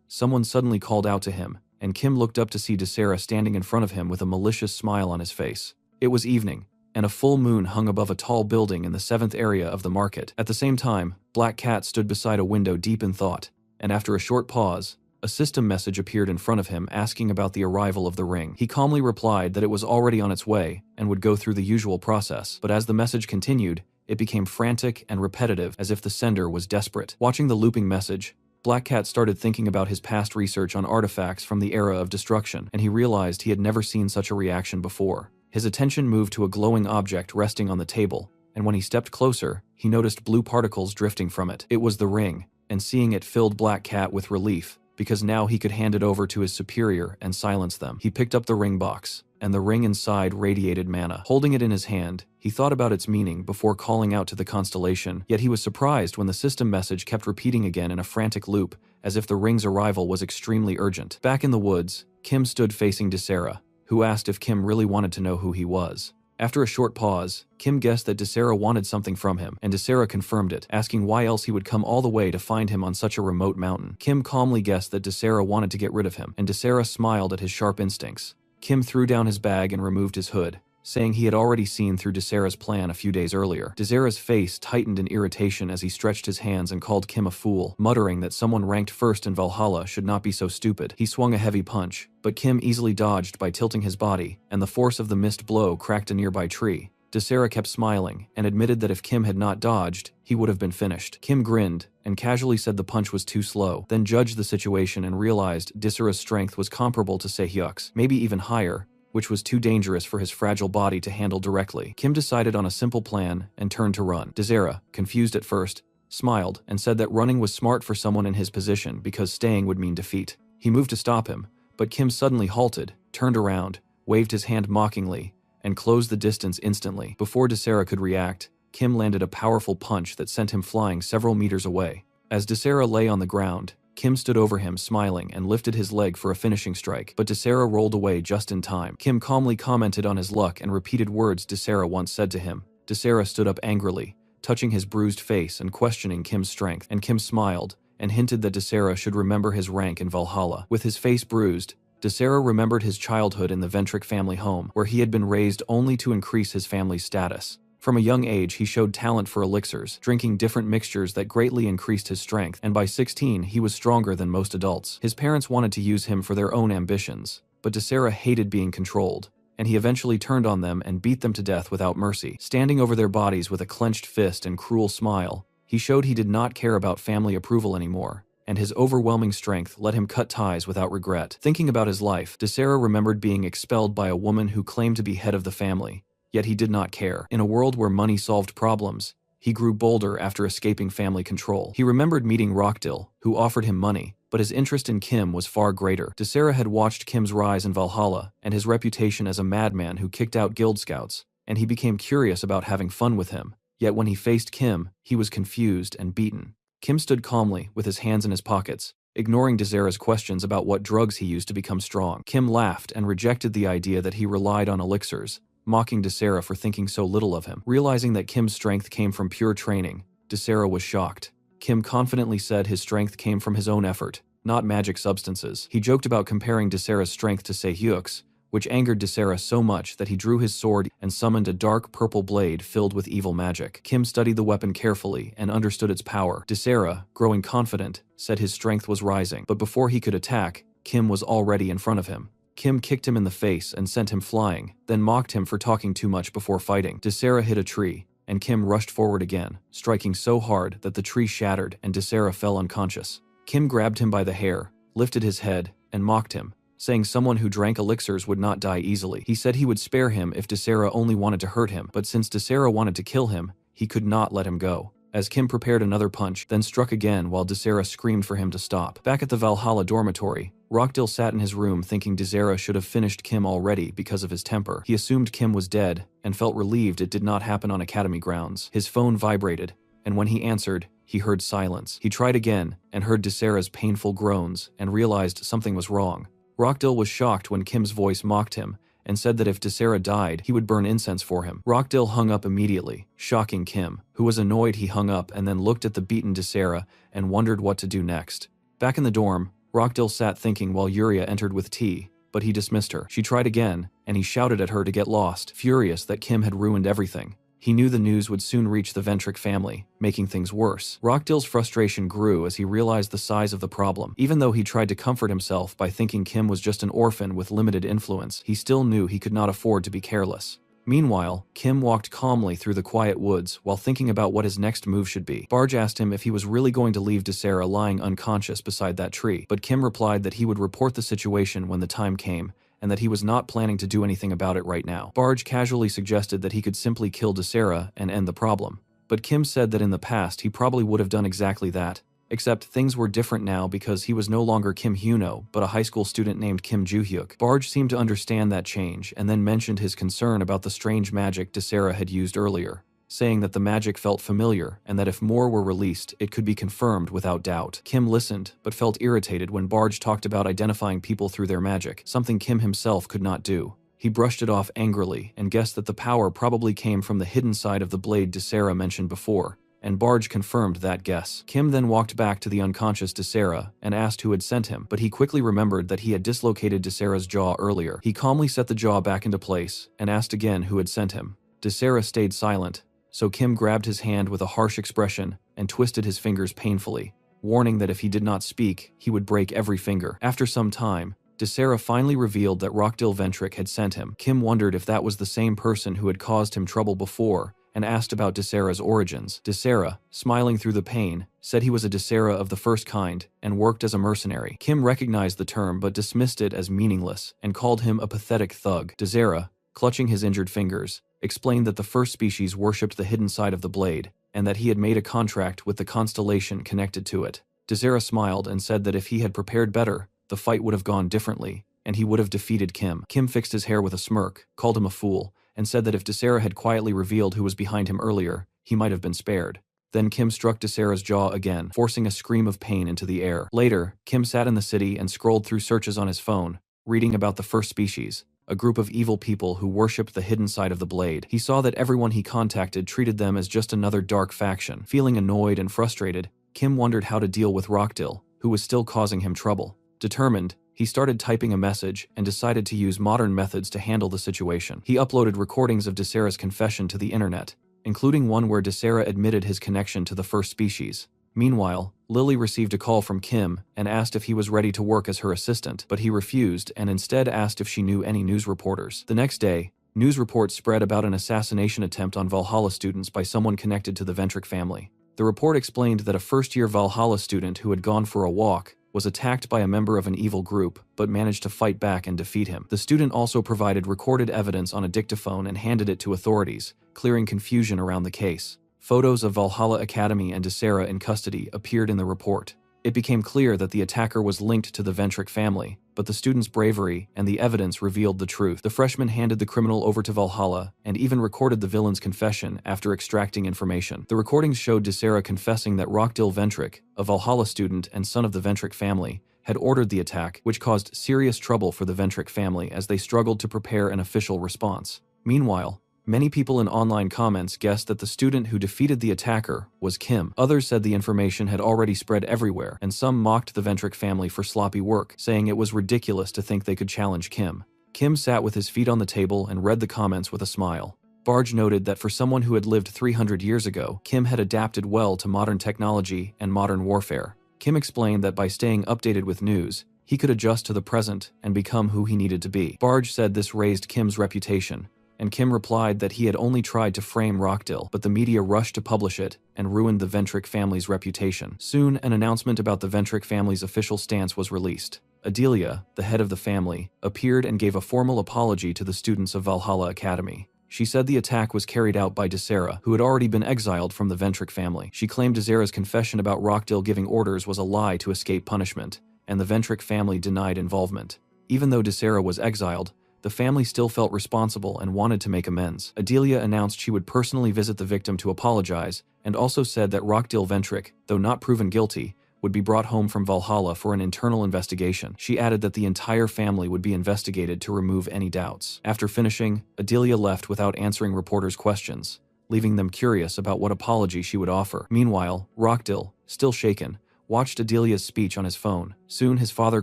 someone suddenly called out to him, and Kim looked up to see Desera standing in front of him with a malicious smile on his face. It was evening, and a full moon hung above a tall building in the 7th area of the market. At the same time, Black Cat stood beside a window deep in thought, and after a short pause, a system message appeared in front of him asking about the arrival of the ring. He calmly replied that it was already on its way and would go through the usual process, but as the message continued, it became frantic and repetitive as if the sender was desperate. Watching the looping message, Black Cat started thinking about his past research on artifacts from the era of destruction, and he realized he had never seen such a reaction before. His attention moved to a glowing object resting on the table, and when he stepped closer, he noticed blue particles drifting from it. It was the ring, and seeing it filled Black Cat with relief, because now he could hand it over to his superior and silence them. He picked up the ring box, and the ring inside radiated mana. Holding it in his hand, he thought about its meaning before calling out to the constellation, yet he was surprised when the system message kept repeating again in a frantic loop, as if the ring's arrival was extremely urgent. Back in the woods, Kim stood facing Desera, who asked if Kim really wanted to know who he was. After a short pause, Kim guessed that Desera wanted something from him, and Desera confirmed it, asking why else he would come all the way to find him on such a remote mountain. Kim calmly guessed that Desera wanted to get rid of him, and Desera smiled at his sharp instincts. Kim threw down his bag and removed his hood, saying he had already seen through Desera's plan a few days earlier. Desera's face tightened in irritation as he stretched his hands and called Kim a fool, muttering that someone ranked first in Valhalla should not be so stupid. He swung a heavy punch, but Kim easily dodged by tilting his body, and the force of the missed blow cracked a nearby tree. Desera kept smiling, and admitted that if Kim had not dodged, he would have been finished. Kim grinned, and casually said the punch was too slow, then judged the situation and realized Desera's strength was comparable to Sehyuk's, maybe even higher, which was too dangerous for his fragile body to handle directly. Kim decided on a simple plan and turned to run. Desera, confused at first, smiled and said that running was smart for someone in his position because staying would mean defeat. He moved to stop him, but Kim suddenly halted, turned around, waved his hand mockingly, and closed the distance instantly. Before Desera could react, Kim landed a powerful punch that sent him flying several meters away. As Desera lay on the ground, Kim stood over him smiling and lifted his leg for a finishing strike, but Desera rolled away just in time. Kim calmly commented on his luck and repeated words Desera once said to him. Desera stood up angrily, touching his bruised face and questioning Kim's strength, and Kim smiled and hinted that Desera should remember his rank in Valhalla. With his face bruised, Desera remembered his childhood in the Ventric family home, where he had been raised only to increase his family's status. From a young age, he showed talent for elixirs, drinking different mixtures that greatly increased his strength, and by 16, he was stronger than most adults. His parents wanted to use him for their own ambitions, but Desera hated being controlled, and he eventually turned on them and beat them to death without mercy. Standing over their bodies with a clenched fist and cruel smile, he showed he did not care about family approval anymore, and his overwhelming strength let him cut ties without regret. Thinking about his life, Desera remembered being expelled by a woman who claimed to be head of the family, yet he did not care. In a world where money solved problems, he grew bolder after escaping family control. He remembered meeting Rockdill, who offered him money, but his interest in Kim was far greater. Desera had watched Kim's rise in Valhalla and his reputation as a madman who kicked out guild scouts, and he became curious about having fun with him. Yet when he faced Kim, he was confused and beaten. Kim stood calmly, with his hands in his pockets, ignoring Desera's questions about what drugs he used to become strong. Kim laughed and rejected the idea that he relied on elixirs, mocking Desera for thinking so little of him. Realizing that Kim's strength came from pure training, Desera was shocked. Kim confidently said his strength came from his own effort, not magic substances. He joked about comparing Desera's strength to Sehyuk's, which angered Desera so much that he drew his sword and summoned a dark purple blade filled with evil magic. Kim studied the weapon carefully and understood its power. Desera, growing confident, said his strength was rising, but before he could attack, Kim was already in front of him. Kim kicked him in the face and sent him flying, then mocked him for talking too much before fighting. Desera hit a tree, and Kim rushed forward again, striking so hard that the tree shattered and Desera fell unconscious. Kim grabbed him by the hair, lifted his head, and mocked him, saying someone who drank elixirs would not die easily. He said he would spare him if Desera only wanted to hurt him, but since Desera wanted to kill him, he could not let him go. As Kim prepared another punch, then struck again while Desera screamed for him to stop. Back at the Valhalla dormitory, Rockdill sat in his room thinking Desera should have finished Kim already because of his temper. He assumed Kim was dead and felt relieved it did not happen on academy grounds. His phone vibrated, and when he answered, he heard silence. He tried again and heard Desera's painful groans and realized something was wrong. Rockdill was shocked when Kim's voice mocked him and said that if Desera died, he would burn incense for him. Rockdill hung up immediately, shocking Kim, who was annoyed. He hung up and then looked at the beaten Desera and wondered what to do next. Back in the dorm, Rockdill sat thinking while Yuria entered with tea, but he dismissed her. She tried again, and he shouted at her to get lost, furious that Kim had ruined everything. He knew the news would soon reach the Ventric family, making things worse. Rockdill's frustration grew as he realized the size of the problem. Even though he tried to comfort himself by thinking Kim was just an orphan with limited influence, he still knew he could not afford to be careless. Meanwhile, Kim walked calmly through the quiet woods while thinking about what his next move should be. Barge asked him if he was really going to leave Desera lying unconscious beside that tree, but Kim replied that he would report the situation when the time came, and that he was not planning to do anything about it right now. Barge casually suggested that he could simply kill Desera and end the problem, but Kim said that in the past he probably would have done exactly that, except things were different now because he was no longer Kim Hyuno, but a high school student named Kim Joo-hyuk. Barge seemed to understand that change and then mentioned his concern about the strange magic Desera had used earlier, saying that the magic felt familiar and that if more were released, it could be confirmed without doubt. Kim listened, but felt irritated when Barge talked about identifying people through their magic, something Kim himself could not do. He brushed it off angrily and guessed that the power probably came from the hidden side of the blade Desera mentioned before, and Barge confirmed that guess. Kim then walked back to the unconscious Desera and asked who had sent him, but he quickly remembered that he had dislocated Desera's jaw earlier. He calmly set the jaw back into place and asked again who had sent him. Desera stayed silent, so Kim grabbed his hand with a harsh expression and twisted his fingers painfully, warning that if he did not speak, he would break every finger. After some time, Desera finally revealed that Rockdill Ventric had sent him. Kim wondered if that was the same person who had caused him trouble before, and asked about Desera's origins. Desera, smiling through the pain, said he was a Desera of the first kind and worked as a mercenary. Kim recognized the term but dismissed it as meaningless and called him a pathetic thug. Desera, clutching his injured fingers, explained that the first species worshipped the hidden side of the blade, and that he had made a contract with the constellation connected to it. Desera smiled and said that if he had prepared better, the fight would have gone differently, and he would have defeated Kim. Kim fixed his hair with a smirk, called him a fool, and said that if Desera had quietly revealed who was behind him earlier, he might have been spared. Then Kim struck Desera's jaw again, forcing a scream of pain into the air. Later, Kim sat in the city and scrolled through searches on his phone, reading about the first species, a group of evil people who worshipped the hidden side of the blade. He saw that everyone he contacted treated them as just another dark faction. Feeling annoyed and frustrated, Kim wondered how to deal with Rockdill, who was still causing him trouble. Determined, he started typing a message and decided to use modern methods to handle the situation. He uploaded recordings of Desera's confession to the internet, including one where Desera admitted his connection to the first species. Meanwhile, Lily received a call from Kim and asked if he was ready to work as her assistant, but he refused and instead asked if she knew any news reporters. The next day, news reports spread about an assassination attempt on Valhalla students by someone connected to the Ventric family. The report explained that a first-year Valhalla student who had gone for a walk was attacked by a member of an evil group, but managed to fight back and defeat him. The student also provided recorded evidence on a dictaphone and handed it to authorities, clearing confusion around the case. Photos of Valhalla Academy and Desera in custody appeared in the report. It became clear that the attacker was linked to the Ventric family, but the student's bravery and the evidence revealed the truth. The freshman handed the criminal over to Valhalla and even recorded the villain's confession after extracting information. The recordings showed Desera confessing that Rockdill Ventric, a Valhalla student and son of the Ventric family, had ordered the attack, which caused serious trouble for the Ventric family as they struggled to prepare an official response. Meanwhile, many people in online comments guessed that the student who defeated the attacker was Kim. Others said the information had already spread everywhere, and some mocked the Ventric family for sloppy work, saying it was ridiculous to think they could challenge Kim. Kim sat with his feet on the table and read the comments with a smile. Barge noted that for someone who had lived 300 years ago, Kim had adapted well to modern technology and modern warfare. Kim explained that by staying updated with news, he could adjust to the present and become who he needed to be. Barge said this raised Kim's reputation, and Kim replied that he had only tried to frame Rockdill, but the media rushed to publish it and ruined the Ventric family's reputation. Soon, an announcement about the Ventric family's official stance was released. Adelia, the head of the family, appeared and gave a formal apology to the students of Valhalla Academy. She said the attack was carried out by Desera, who had already been exiled from the Ventric family. She claimed Desera's confession about Rockdill giving orders was a lie to escape punishment, and the Ventric family denied involvement. Even though Desera was exiled, the family still felt responsible and wanted to make amends. Adelia announced she would personally visit the victim to apologize, and also said that Rockdill Ventric, though not proven guilty, would be brought home from Valhalla for an internal investigation. She added that the entire family would be investigated to remove any doubts. After finishing, Adelia left without answering reporters' questions, leaving them curious about what apology she would offer. Meanwhile, Rockdill, still shaken, watched Adelia's speech on his phone. Soon his father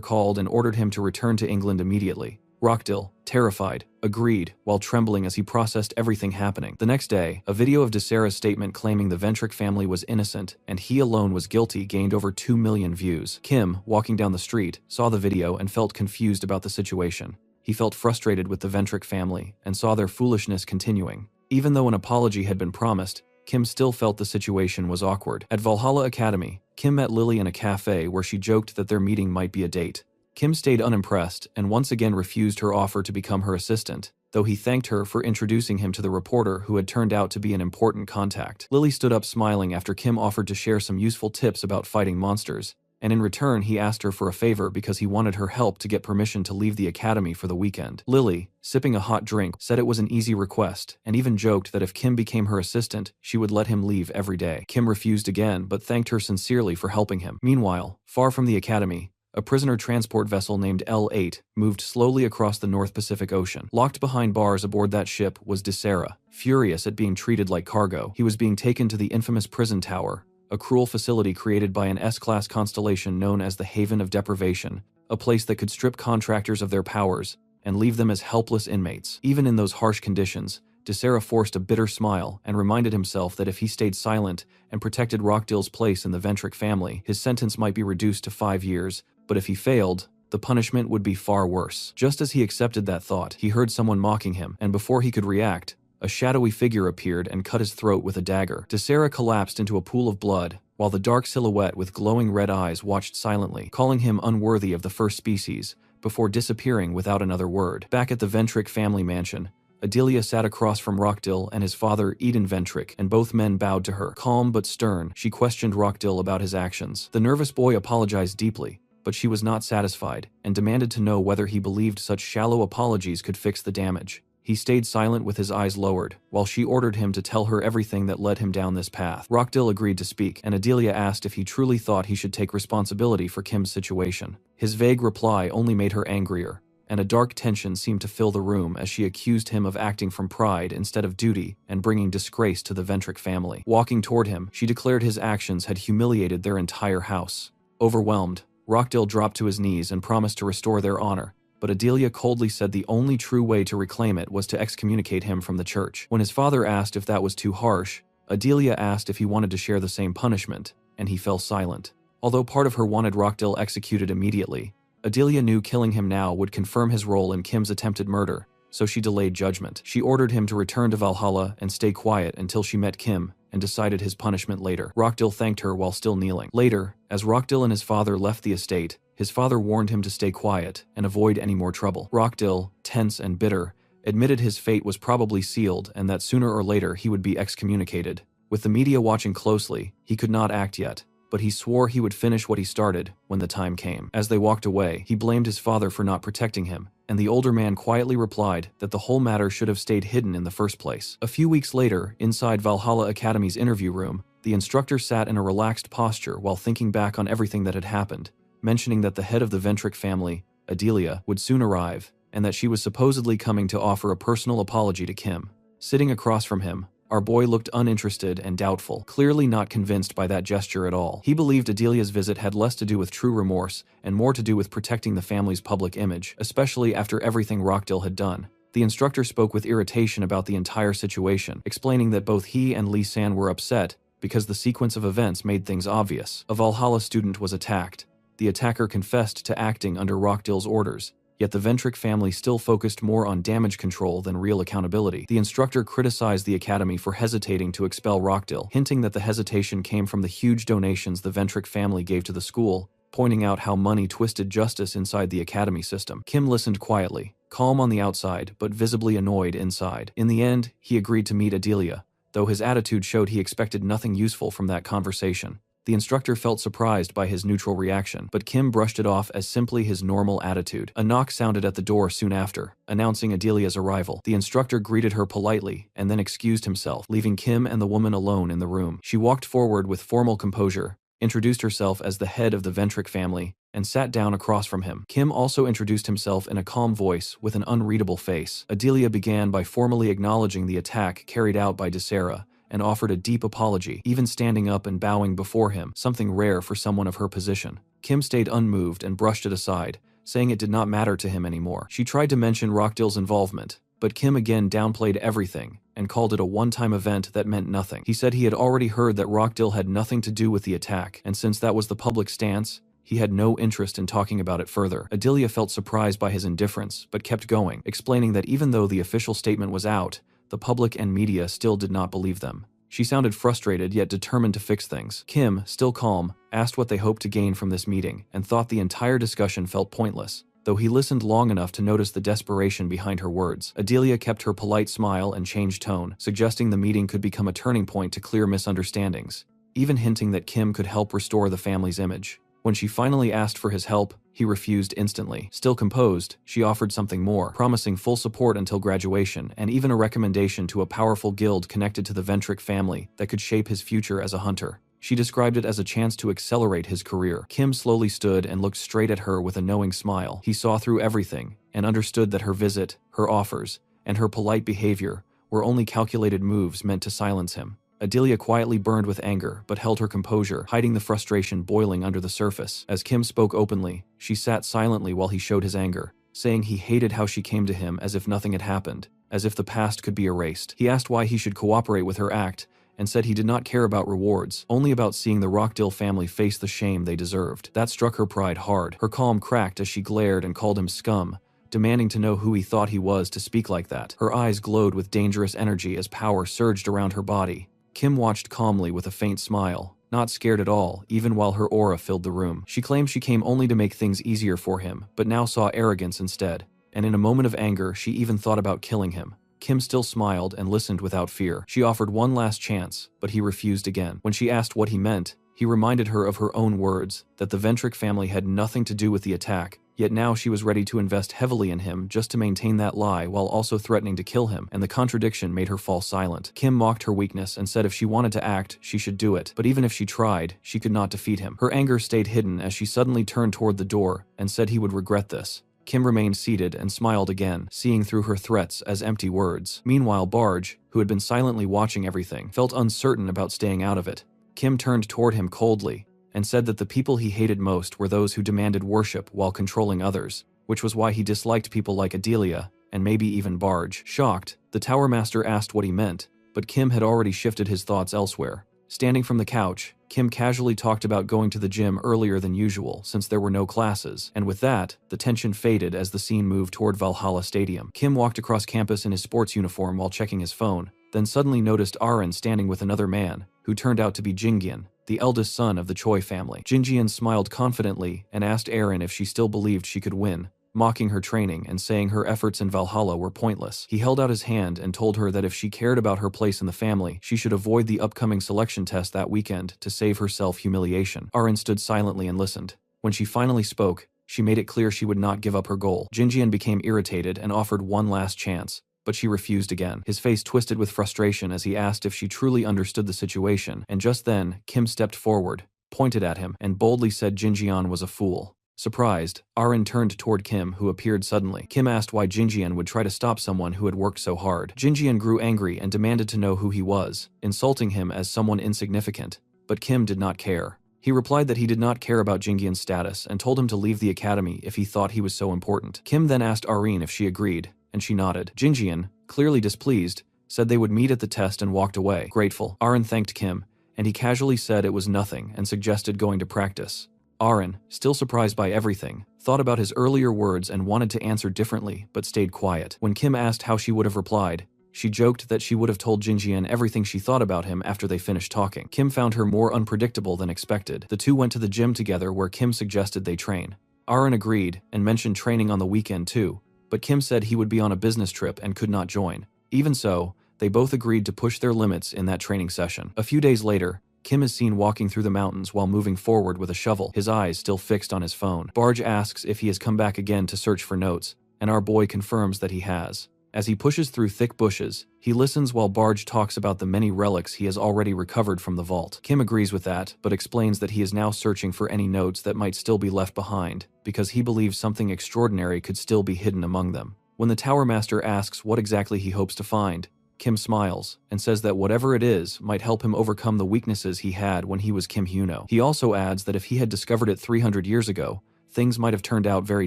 called and ordered him to return to England immediately. Rockdill, terrified, agreed, while trembling as he processed everything happening. The next day, a video of Desera's statement claiming the Ventric family was innocent and he alone was guilty gained over 2 million views. Kim, walking down the street, saw the video and felt confused about the situation. He felt frustrated with the Ventric family and saw their foolishness continuing. Even though an apology had been promised, Kim still felt the situation was awkward. At Valhalla Academy, Kim met Lily in a cafe where she joked that their meeting might be a date. Kim stayed unimpressed and once again refused her offer to become her assistant, though he thanked her for introducing him to the reporter who had turned out to be an important contact. Lily stood up smiling after Kim offered to share some useful tips about fighting monsters, and in return he asked her for a favor because he wanted her help to get permission to leave the academy for the weekend. Lily, sipping a hot drink, said it was an easy request, and even joked that if Kim became her assistant, she would let him leave every day. Kim refused again, but thanked her sincerely for helping him. Meanwhile, far from the academy, a prisoner transport vessel named L8 moved slowly across the North Pacific Ocean. Locked behind bars aboard that ship was Desera. Furious at being treated like cargo, he was being taken to the infamous prison tower, a cruel facility created by an S-class constellation known as the Haven of Deprivation, a place that could strip contractors of their powers and leave them as helpless inmates. Even in those harsh conditions, Desera forced a bitter smile and reminded himself that if he stayed silent and protected Rockdill's place in the Ventric family, his sentence might be reduced to 5 years, but if he failed, the punishment would be far worse. Just as he accepted that thought, he heard someone mocking him, and before he could react, a shadowy figure appeared and cut his throat with a dagger. Desera collapsed into a pool of blood, while the dark silhouette with glowing red eyes watched silently, calling him unworthy of the first species, before disappearing without another word. Back at the Ventric family mansion, Adelia sat across from Rockdill and his father Eden Ventric, and both men bowed to her. Calm but stern, she questioned Rockdill about his actions. The nervous boy apologized deeply, but she was not satisfied, and demanded to know whether he believed such shallow apologies could fix the damage. He stayed silent with his eyes lowered, while she ordered him to tell her everything that led him down this path. Rockdill agreed to speak, and Adelia asked if he truly thought he should take responsibility for Kim's situation. His vague reply only made her angrier, and a dark tension seemed to fill the room as she accused him of acting from pride instead of duty and bringing disgrace to the Ventric family. Walking toward him, she declared his actions had humiliated their entire house. Overwhelmed, Rockdill dropped to his knees and promised to restore their honor, but Adelia coldly said the only true way to reclaim it was to excommunicate him from the church. When his father asked if that was too harsh, Adelia asked if he wanted to share the same punishment, and he fell silent. Although part of her wanted Rockdill executed immediately, Adelia knew killing him now would confirm his role in Kim's attempted murder, so she delayed judgment. She ordered him to return to Valhalla and stay quiet until she met Kim, and decided his punishment later. Rockdill thanked her while still kneeling. Later, as Rockdill and his father left the estate, his father warned him to stay quiet and avoid any more trouble. Rockdill, tense and bitter, admitted his fate was probably sealed and that sooner or later he would be excommunicated. With the media watching closely, he could not act yet, but he swore he would finish what he started when the time came. As they walked away, he blamed his father for not protecting him, and the older man quietly replied that the whole matter should have stayed hidden in the first place. A few weeks later, inside Valhalla Academy's interview room, the instructor sat in a relaxed posture while thinking back on everything that had happened, mentioning that the head of the Ventric family, Adelia, would soon arrive, and that she was supposedly coming to offer a personal apology to Kim. Sitting across from him, our boy looked uninterested and doubtful, clearly not convinced by that gesture at all. He believed Adelia's visit had less to do with true remorse and more to do with protecting the family's public image, especially after everything Rockdill had done. The instructor spoke with irritation about the entire situation, explaining that both he and Lee San were upset because the sequence of events made things obvious. A Valhalla student was attacked. The attacker confessed to acting under Rockdill's orders, yet the Ventric family still focused more on damage control than real accountability. The instructor criticized the academy for hesitating to expel Rockdill, hinting that the hesitation came from the huge donations the Ventric family gave to the school, pointing out how money twisted justice inside the academy system. Kim listened quietly, calm on the outside but visibly annoyed inside. In the end, he agreed to meet Adelia, though his attitude showed he expected nothing useful from that conversation. The instructor felt surprised by his neutral reaction, but Kim brushed it off as simply his normal attitude. A knock sounded at the door soon after, announcing Adelia's arrival. The instructor greeted her politely and then excused himself, leaving Kim and the woman alone in the room. She walked forward with formal composure, introduced herself as the head of the Ventric family, and sat down across from him. Kim also introduced himself in a calm voice with an unreadable face. Adelia began by formally acknowledging the attack carried out by Desera, and offered a deep apology, even standing up and bowing before him, something rare for someone of her position. Kim stayed unmoved and brushed it aside, saying it did not matter to him anymore. She tried to mention Rockdill's involvement, but Kim again downplayed everything and called it a one-time event that meant nothing. He said he had already heard that Rockdill had nothing to do with the attack, and since that was the public stance, he had no interest in talking about it further. Adelia felt surprised by his indifference, but kept going, explaining that even though the official statement was out, the public and media still did not believe them. She sounded frustrated yet determined to fix things. Kim, still calm, asked what they hoped to gain from this meeting, and thought the entire discussion felt pointless, though he listened long enough to notice the desperation behind her words. Adelia kept her polite smile and changed tone, suggesting the meeting could become a turning point to clear misunderstandings, even hinting that Kim could help restore the family's image. When she finally asked for his help, he refused instantly. Still composed, she offered something more, promising full support until graduation and even a recommendation to a powerful guild connected to the Ventric family that could shape his future as a hunter. She described it as a chance to accelerate his career. Kim slowly stood and looked straight at her with a knowing smile. He saw through everything and understood that her visit, her offers, and her polite behavior were only calculated moves meant to silence him. Adelia quietly burned with anger, but held her composure, hiding the frustration boiling under the surface. As Kim spoke openly, she sat silently while he showed his anger, saying he hated how she came to him as if nothing had happened, as if the past could be erased. He asked why he should cooperate with her act, and said he did not care about rewards, only about seeing the Rockdill family face the shame they deserved. That struck her pride hard. Her calm cracked as she glared and called him scum, demanding to know who he thought he was to speak like that. Her eyes glowed with dangerous energy as power surged around her body. Kim watched calmly with a faint smile, not scared at all, even while her aura filled the room. She claimed she came only to make things easier for him, but now saw arrogance instead, and in a moment of anger, she even thought about killing him. Kim still smiled and listened without fear. She offered one last chance, but he refused again. When she asked what he meant, he reminded her of her own words, that the Ventric family had nothing to do with the attack, yet now she was ready to invest heavily in him just to maintain that lie while also threatening to kill him, and the contradiction made her fall silent. Kim mocked her weakness and said if she wanted to act, she should do it, but even if she tried, she could not defeat him. Her anger stayed hidden as she suddenly turned toward the door and said he would regret this. Kim remained seated and smiled again, seeing through her threats as empty words. Meanwhile, Barge, who had been silently watching everything, felt uncertain about staying out of it. Kim turned toward him coldly and said that the people he hated most were those who demanded worship while controlling others, which was why he disliked people like Adelia, and maybe even Barge. Shocked, the Tower Master asked what he meant, but Kim had already shifted his thoughts elsewhere. Standing from the couch, Kim casually talked about going to the gym earlier than usual since there were no classes, and with that, the tension faded as the scene moved toward Valhalla Stadium. Kim walked across campus in his sports uniform while checking his phone, then suddenly noticed Aren standing with another man, who turned out to be Jingyan, the eldest son of the Choi family. Jingyan smiled confidently and asked Aren if she still believed she could win, mocking her training and saying her efforts in Valhalla were pointless. He held out his hand and told her that if she cared about her place in the family, she should avoid the upcoming selection test that weekend to save herself humiliation. Aren stood silently and listened. When she finally spoke, she made it clear she would not give up her goal. Jingyan became irritated and offered one last chance, but she refused again. His face twisted with frustration as he asked if she truly understood the situation, and just then, Kim stepped forward, pointed at him, and boldly said Jingyan was a fool. Surprised, Aren turned toward Kim, who appeared suddenly. Kim asked why Jingyan would try to stop someone who had worked so hard. Jingyan grew angry and demanded to know who he was, insulting him as someone insignificant, but Kim did not care. He replied that he did not care about Jingyan's status and told him to leave the academy if he thought he was so important. Kim then asked Aren if she agreed, and she nodded. Jingyan, clearly displeased, said they would meet at the test and walked away. Grateful, Aren thanked Kim, and he casually said it was nothing and suggested going to practice. Aren, still surprised by everything, thought about his earlier words and wanted to answer differently but stayed quiet. When Kim asked how she would have replied, She joked that she would have told Jinjian everything she thought about him after they finished talking. Kim found her more unpredictable than expected. The two went to the gym together where Kim suggested they train. Aaron agreed and mentioned training on the weekend too, but Kim said he would be on a business trip and could not join. Even so, they both agreed to push their limits in that training session. A few days later, Kim is seen walking through the mountains while moving forward with a shovel, his eyes still fixed on his phone. Barge asks if he has come back again to search for notes, and our boy confirms that he has. As he pushes through thick bushes, he listens while Barge talks about the many relics he has already recovered from the vault. Kim agrees with that, but explains that he is now searching for any notes that might still be left behind, because he believes something extraordinary could still be hidden among them. When the Tower Master asks what exactly he hopes to find, Kim smiles and says that whatever it is might help him overcome the weaknesses he had when he was Kim Hyuno. He also adds that if he had discovered it 300 years ago, things might have turned out very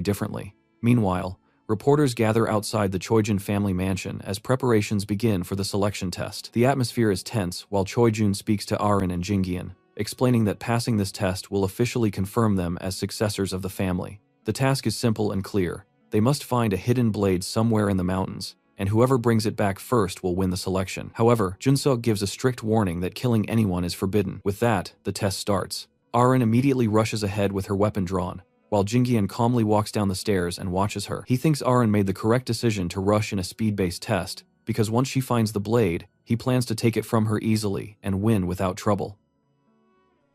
differently. Meanwhile, reporters gather outside the Choijun family mansion as preparations begin for the selection test. The atmosphere is tense while Choijun speaks to Aaron and Jingian, explaining that passing this test will officially confirm them as successors of the family. The task is simple and clear. They must find a hidden blade somewhere in the mountains, and whoever brings it back first will win the selection. However, Junseok gives a strict warning that killing anyone is forbidden. With that, the test starts. Aaron immediately rushes ahead with her weapon drawn, while Jingian calmly walks down the stairs and watches her. He thinks Aaron made the correct decision to rush in a speed-based test, because once she finds the blade, he plans to take it from her easily and win without trouble.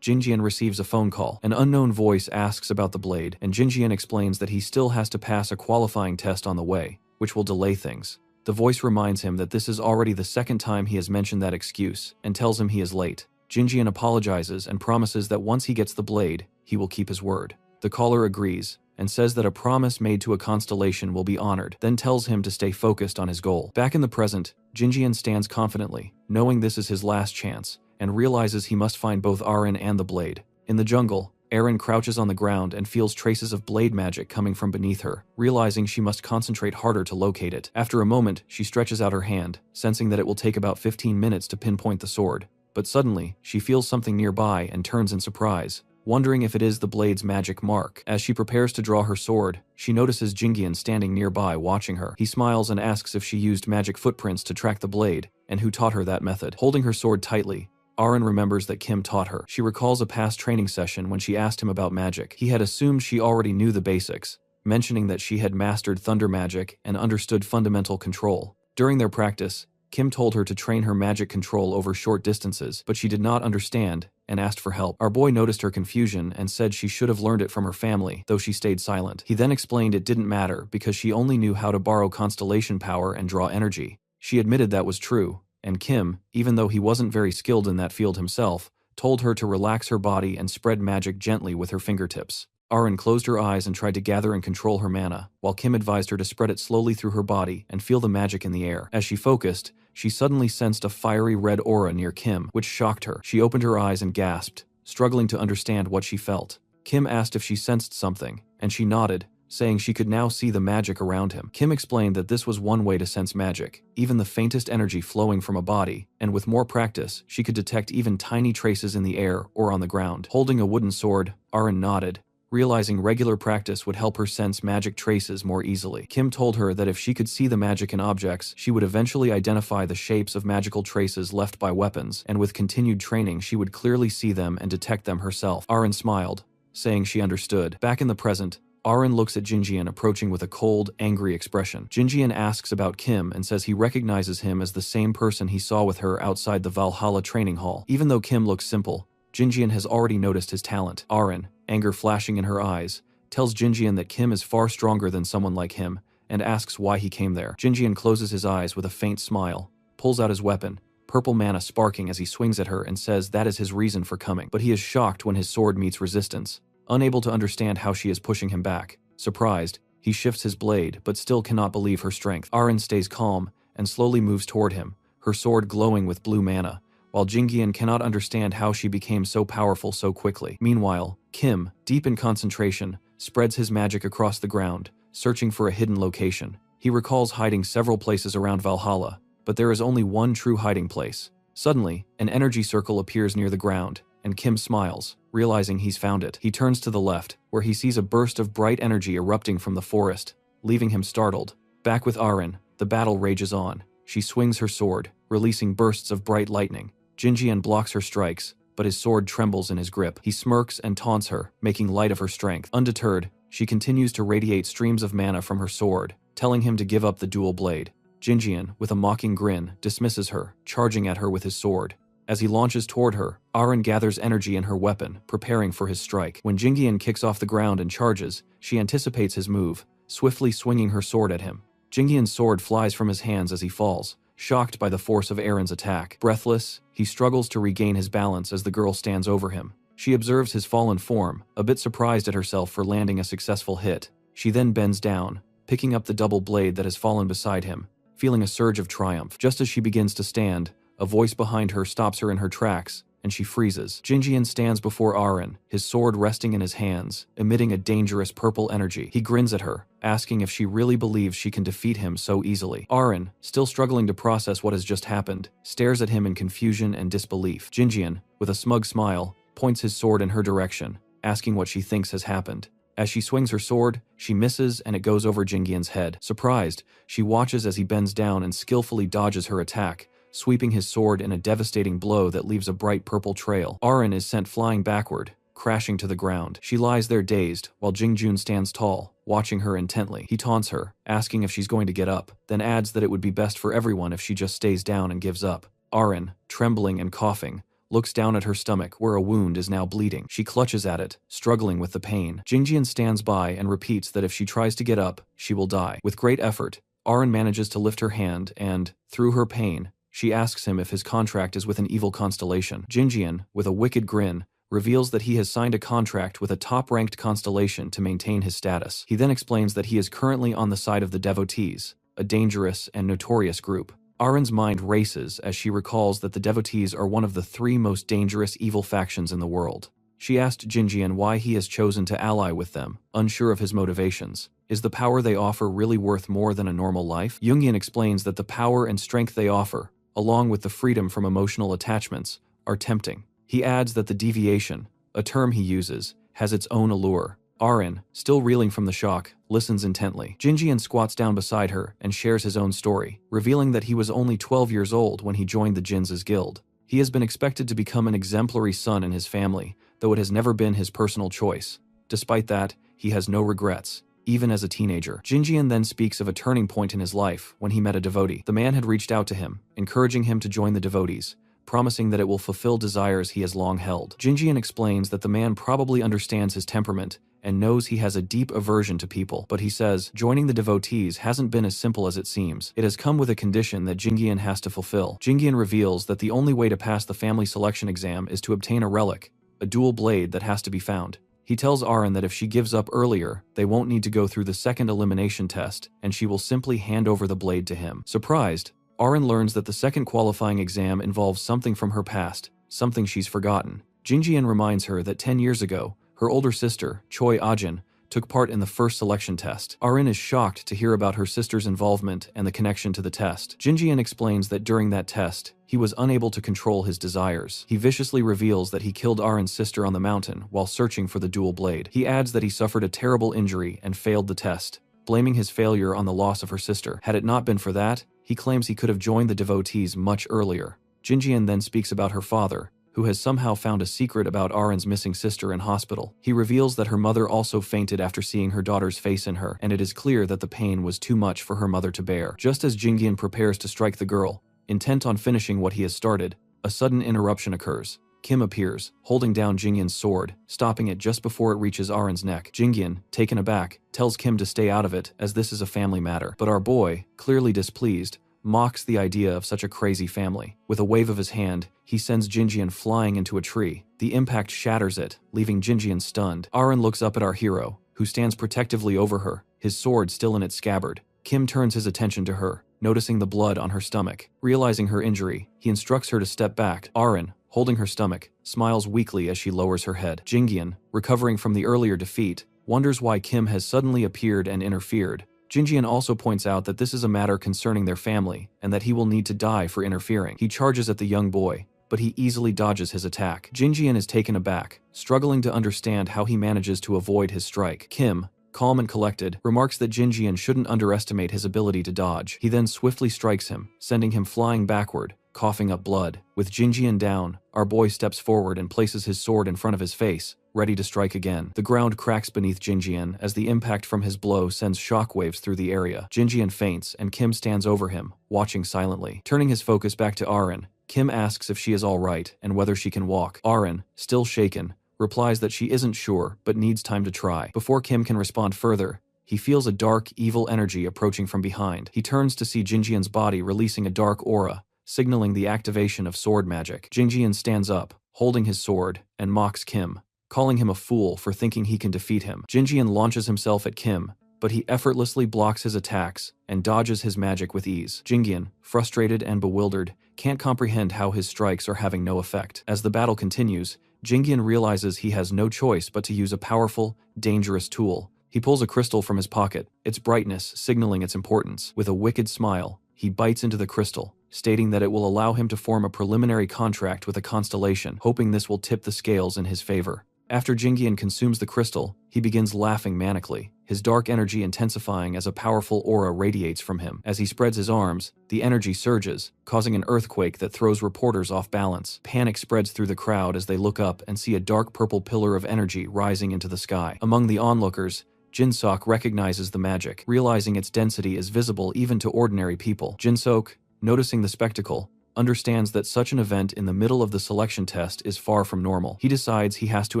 Jinjian receives a phone call. An unknown voice asks about the blade, and Jinjian explains that he still has to pass a qualifying test on the way, which will delay things. The voice reminds him that this is already the second time he has mentioned that excuse, and tells him he is late. Jinjian apologizes and promises that once he gets the blade, he will keep his word. The caller agrees, and says that a promise made to a constellation will be honored, then tells him to stay focused on his goal. Back in the present, Jinjian stands confidently, knowing this is his last chance, and realizes he must find both Aaron and the blade. In the jungle, Aaron crouches on the ground and feels traces of blade magic coming from beneath her, realizing she must concentrate harder to locate it. After a moment, she stretches out her hand, sensing that it will take about 15 minutes to pinpoint the sword. But suddenly, she feels something nearby and turns in surprise, wondering if it is the blade's magic mark. As she prepares to draw her sword, she notices Jingian standing nearby watching her. He smiles and asks if she used magic footprints to track the blade, and who taught her that method. Holding her sword tightly, Aaron remembers that Kim taught her. She recalls a past training session when she asked him about magic. He had assumed she already knew the basics, mentioning that she had mastered thunder magic and understood fundamental control. During their practice, Kim told her to train her magic control over short distances, but she did not understand and asked for help. Our boy noticed her confusion and said she should have learned it from her family, though she stayed silent. He then explained it didn't matter because she only knew how to borrow constellation power and draw energy. She admitted that was true, and Kim, even though he wasn't very skilled in that field himself, told her to relax her body and spread magic gently with her fingertips. Aaron closed her eyes and tried to gather and control her mana, while Kim advised her to spread it slowly through her body and feel the magic in the air. As she focused, she suddenly sensed a fiery red aura near Kim, which shocked her. She opened her eyes and gasped, struggling to understand what she felt. Kim asked if she sensed something, and she nodded, saying she could now see the magic around him. Kim explained that this was one way to sense magic, even the faintest energy flowing from a body, and with more practice, she could detect even tiny traces in the air or on the ground. Holding a wooden sword, Aaron nodded, realizing regular practice would help her sense magic traces more easily. Kim told her that if she could see the magic in objects, she would eventually identify the shapes of magical traces left by weapons, and with continued training she would clearly see them and detect them herself. Aaron smiled, saying she understood. Back in the present, Aaron looks at Jinjian approaching with a cold, angry expression. Jinjian asks about Kim and says he recognizes him as the same person he saw with her outside the Valhalla training hall. Even though Kim looks simple, Jinjian has already noticed his talent. Aaron, anger flashing in her eyes, tells Jinjian that Kim is far stronger than someone like him, and asks why he came there. Jinjian closes his eyes with a faint smile, pulls out his weapon, purple mana sparking as he swings at her and says that is his reason for coming. But he is shocked when his sword meets resistance, unable to understand how she is pushing him back. Surprised, he shifts his blade, but still cannot believe her strength. Aaron stays calm and slowly moves toward him, her sword glowing with blue mana, while Jingian cannot understand how she became so powerful so quickly. Meanwhile, Kim, deep in concentration, spreads his magic across the ground, searching for a hidden location. He recalls hiding several places around Valhalla, but there is only one true hiding place. Suddenly, an energy circle appears near the ground, and Kim smiles, realizing he's found it. He turns to the left, where he sees a burst of bright energy erupting from the forest, leaving him startled. Back with Aaron, the battle rages on. She swings her sword, releasing bursts of bright lightning. Jinjian blocks her strikes, but his sword trembles in his grip. He smirks and taunts her, making light of her strength. Undeterred, she continues to radiate streams of mana from her sword, telling him to give up the dual blade. Jinjian, with a mocking grin, dismisses her, charging at her with his sword. As he launches toward her, Aren gathers energy in her weapon, preparing for his strike. When Jinjian kicks off the ground and charges, she anticipates his move, swiftly swinging her sword at him. Jinjian's sword flies from his hands as he falls, shocked by the force of Aren's attack. Breathless, he struggles to regain his balance as the girl stands over him. She observes his fallen form, a bit surprised at herself for landing a successful hit. She then bends down, picking up the double blade that has fallen beside him, feeling a surge of triumph. Just as she begins to stand, a voice behind her stops her in her tracks, and she freezes. Jinjian stands before Aren, his sword resting in his hands, emitting a dangerous purple energy. He grins at her, asking if she really believes she can defeat him so easily. Aren, still struggling to process what has just happened, stares at him in confusion and disbelief. Jinjian, with a smug smile, points his sword in her direction, asking what she thinks has happened. As she swings her sword, she misses and it goes over Jinjian's head. Surprised, she watches as he bends down and skillfully dodges her attack, sweeping his sword in a devastating blow that leaves a bright purple trail. Aren is sent flying backward, crashing to the ground. She lies there dazed, while Jingjun stands tall, watching her intently. He taunts her, asking if she's going to get up, then adds that it would be best for everyone if she just stays down and gives up. Aren, trembling and coughing, looks down at her stomach where a wound is now bleeding. She clutches at it, struggling with the pain. Jingjin stands by and repeats that if she tries to get up, she will die. With great effort, Aren manages to lift her hand and, through her pain, she asks him if his contract is with an evil constellation. Jinjian, with a wicked grin, reveals that he has signed a contract with a top-ranked constellation to maintain his status. He then explains that he is currently on the side of the Devotees, a dangerous and notorious group. Aren's mind races as she recalls that the Devotees are one of the 3 most dangerous evil factions in the world. She asked Jinjian why he has chosen to ally with them, unsure of his motivations. Is the power they offer really worth more than a normal life? Jungian explains that the power and strength they offer, along with the freedom from emotional attachments, are tempting. He adds that the deviation, a term he uses, has its own allure. Aren, still reeling from the shock, listens intently. Jinjian squats down beside her and shares his own story, revealing that he was only 12 years old when he joined the Jin's guild. He has been expected to become an exemplary son in his family, though it has never been his personal choice. Despite that, he has no regrets, even as a teenager. Jinjian then speaks of a turning point in his life when he met a devotee. The man had reached out to him, encouraging him to join the devotees, promising that it will fulfill desires he has long held. Jinjian explains that the man probably understands his temperament and knows he has a deep aversion to people, but he says joining the devotees hasn't been as simple as it seems. It has come with a condition that Jinjian has to fulfill. Jinjian reveals that the only way to pass the family selection exam is to obtain a relic, a dual blade that has to be found. He tells Aren that if she gives up earlier, they won't need to go through the second elimination test, and she will simply hand over the blade to him. Surprised, Aren learns that the second qualifying exam involves something from her past, something she's forgotten. Jinjian reminds her that 10 years ago, her older sister, Choi Ajin, took part in the first selection test. Aren is shocked to hear about her sister's involvement and the connection to the test. Jinjian explains that during that test, he was unable to control his desires. He viciously reveals that he killed Aren's sister on the mountain while searching for the dual blade. He adds that he suffered a terrible injury and failed the test, blaming his failure on the loss of her sister. Had it not been for that, he claims he could have joined the devotees much earlier. Jinjian then speaks about her father, who has somehow found a secret about Aren's missing sister in hospital. He reveals that her mother also fainted after seeing her daughter's face in her, and it is clear that the pain was too much for her mother to bear. Just as Jinjian prepares to strike the girl, intent on finishing what he has started, a sudden interruption occurs. Kim appears, holding down Jingyin's sword, stopping it just before it reaches Aren's neck. Jingyin, taken aback, tells Kim to stay out of it as this is a family matter. But our boy, clearly displeased, mocks the idea of such a crazy family. With a wave of his hand, he sends Jinjian flying into a tree. The impact shatters it, leaving Jinjian stunned. Aren looks up at our hero, who stands protectively over her, his sword still in its scabbard. Kim turns his attention to her, noticing the blood on her stomach. Realizing her injury, he instructs her to step back. Aren, holding her stomach, smiles weakly as she lowers her head. Jinjian, recovering from the earlier defeat, wonders why Kim has suddenly appeared and interfered. Jinjian also points out that this is a matter concerning their family, and that he will need to die for interfering. He charges at the young boy, but he easily dodges his attack. Jinjian is taken aback, struggling to understand how he manages to avoid his strike. Kim, calm and collected, remarks that Jinjian shouldn't underestimate his ability to dodge. He then swiftly strikes him, sending him flying backward, coughing up blood. With Jinjian down, our boy steps forward and places his sword in front of his face, ready to strike again. The ground cracks beneath Jinjian as the impact from his blow sends shockwaves through the area. Jinjian faints and Kim stands over him, watching silently. Turning his focus back to Arin, Kim asks if she is alright and whether she can walk. Arin, still shaken, replies that she isn't sure but needs time to try. Before Kim can respond further, he feels a dark, evil energy approaching from behind. He turns to see Jinjian's body releasing a dark aura, signaling the activation of sword magic. Jinjian stands up, holding his sword, and mocks Kim, calling him a fool for thinking he can defeat him. Jinjian launches himself at Kim, but he effortlessly blocks his attacks and dodges his magic with ease. Jinjian, frustrated and bewildered, can't comprehend how his strikes are having no effect. As the battle continues, Jinjian realizes he has no choice but to use a powerful, dangerous tool. He pulls a crystal from his pocket, its brightness signaling its importance. With a wicked smile, he bites into the crystal, stating that it will allow him to form a preliminary contract with a constellation, hoping this will tip the scales in his favor. After Jinjian consumes the crystal, he begins laughing manically, his dark energy intensifying as a powerful aura radiates from him. As he spreads his arms, the energy surges, causing an earthquake that throws reporters off balance. Panic spreads through the crowd as they look up and see a dark purple pillar of energy rising into the sky. Among the onlookers, Jinsok recognizes the magic, realizing its density is visible even to ordinary people. Jinsok, noticing the spectacle, understands that such an event in the middle of the selection test is far from normal. He decides he has to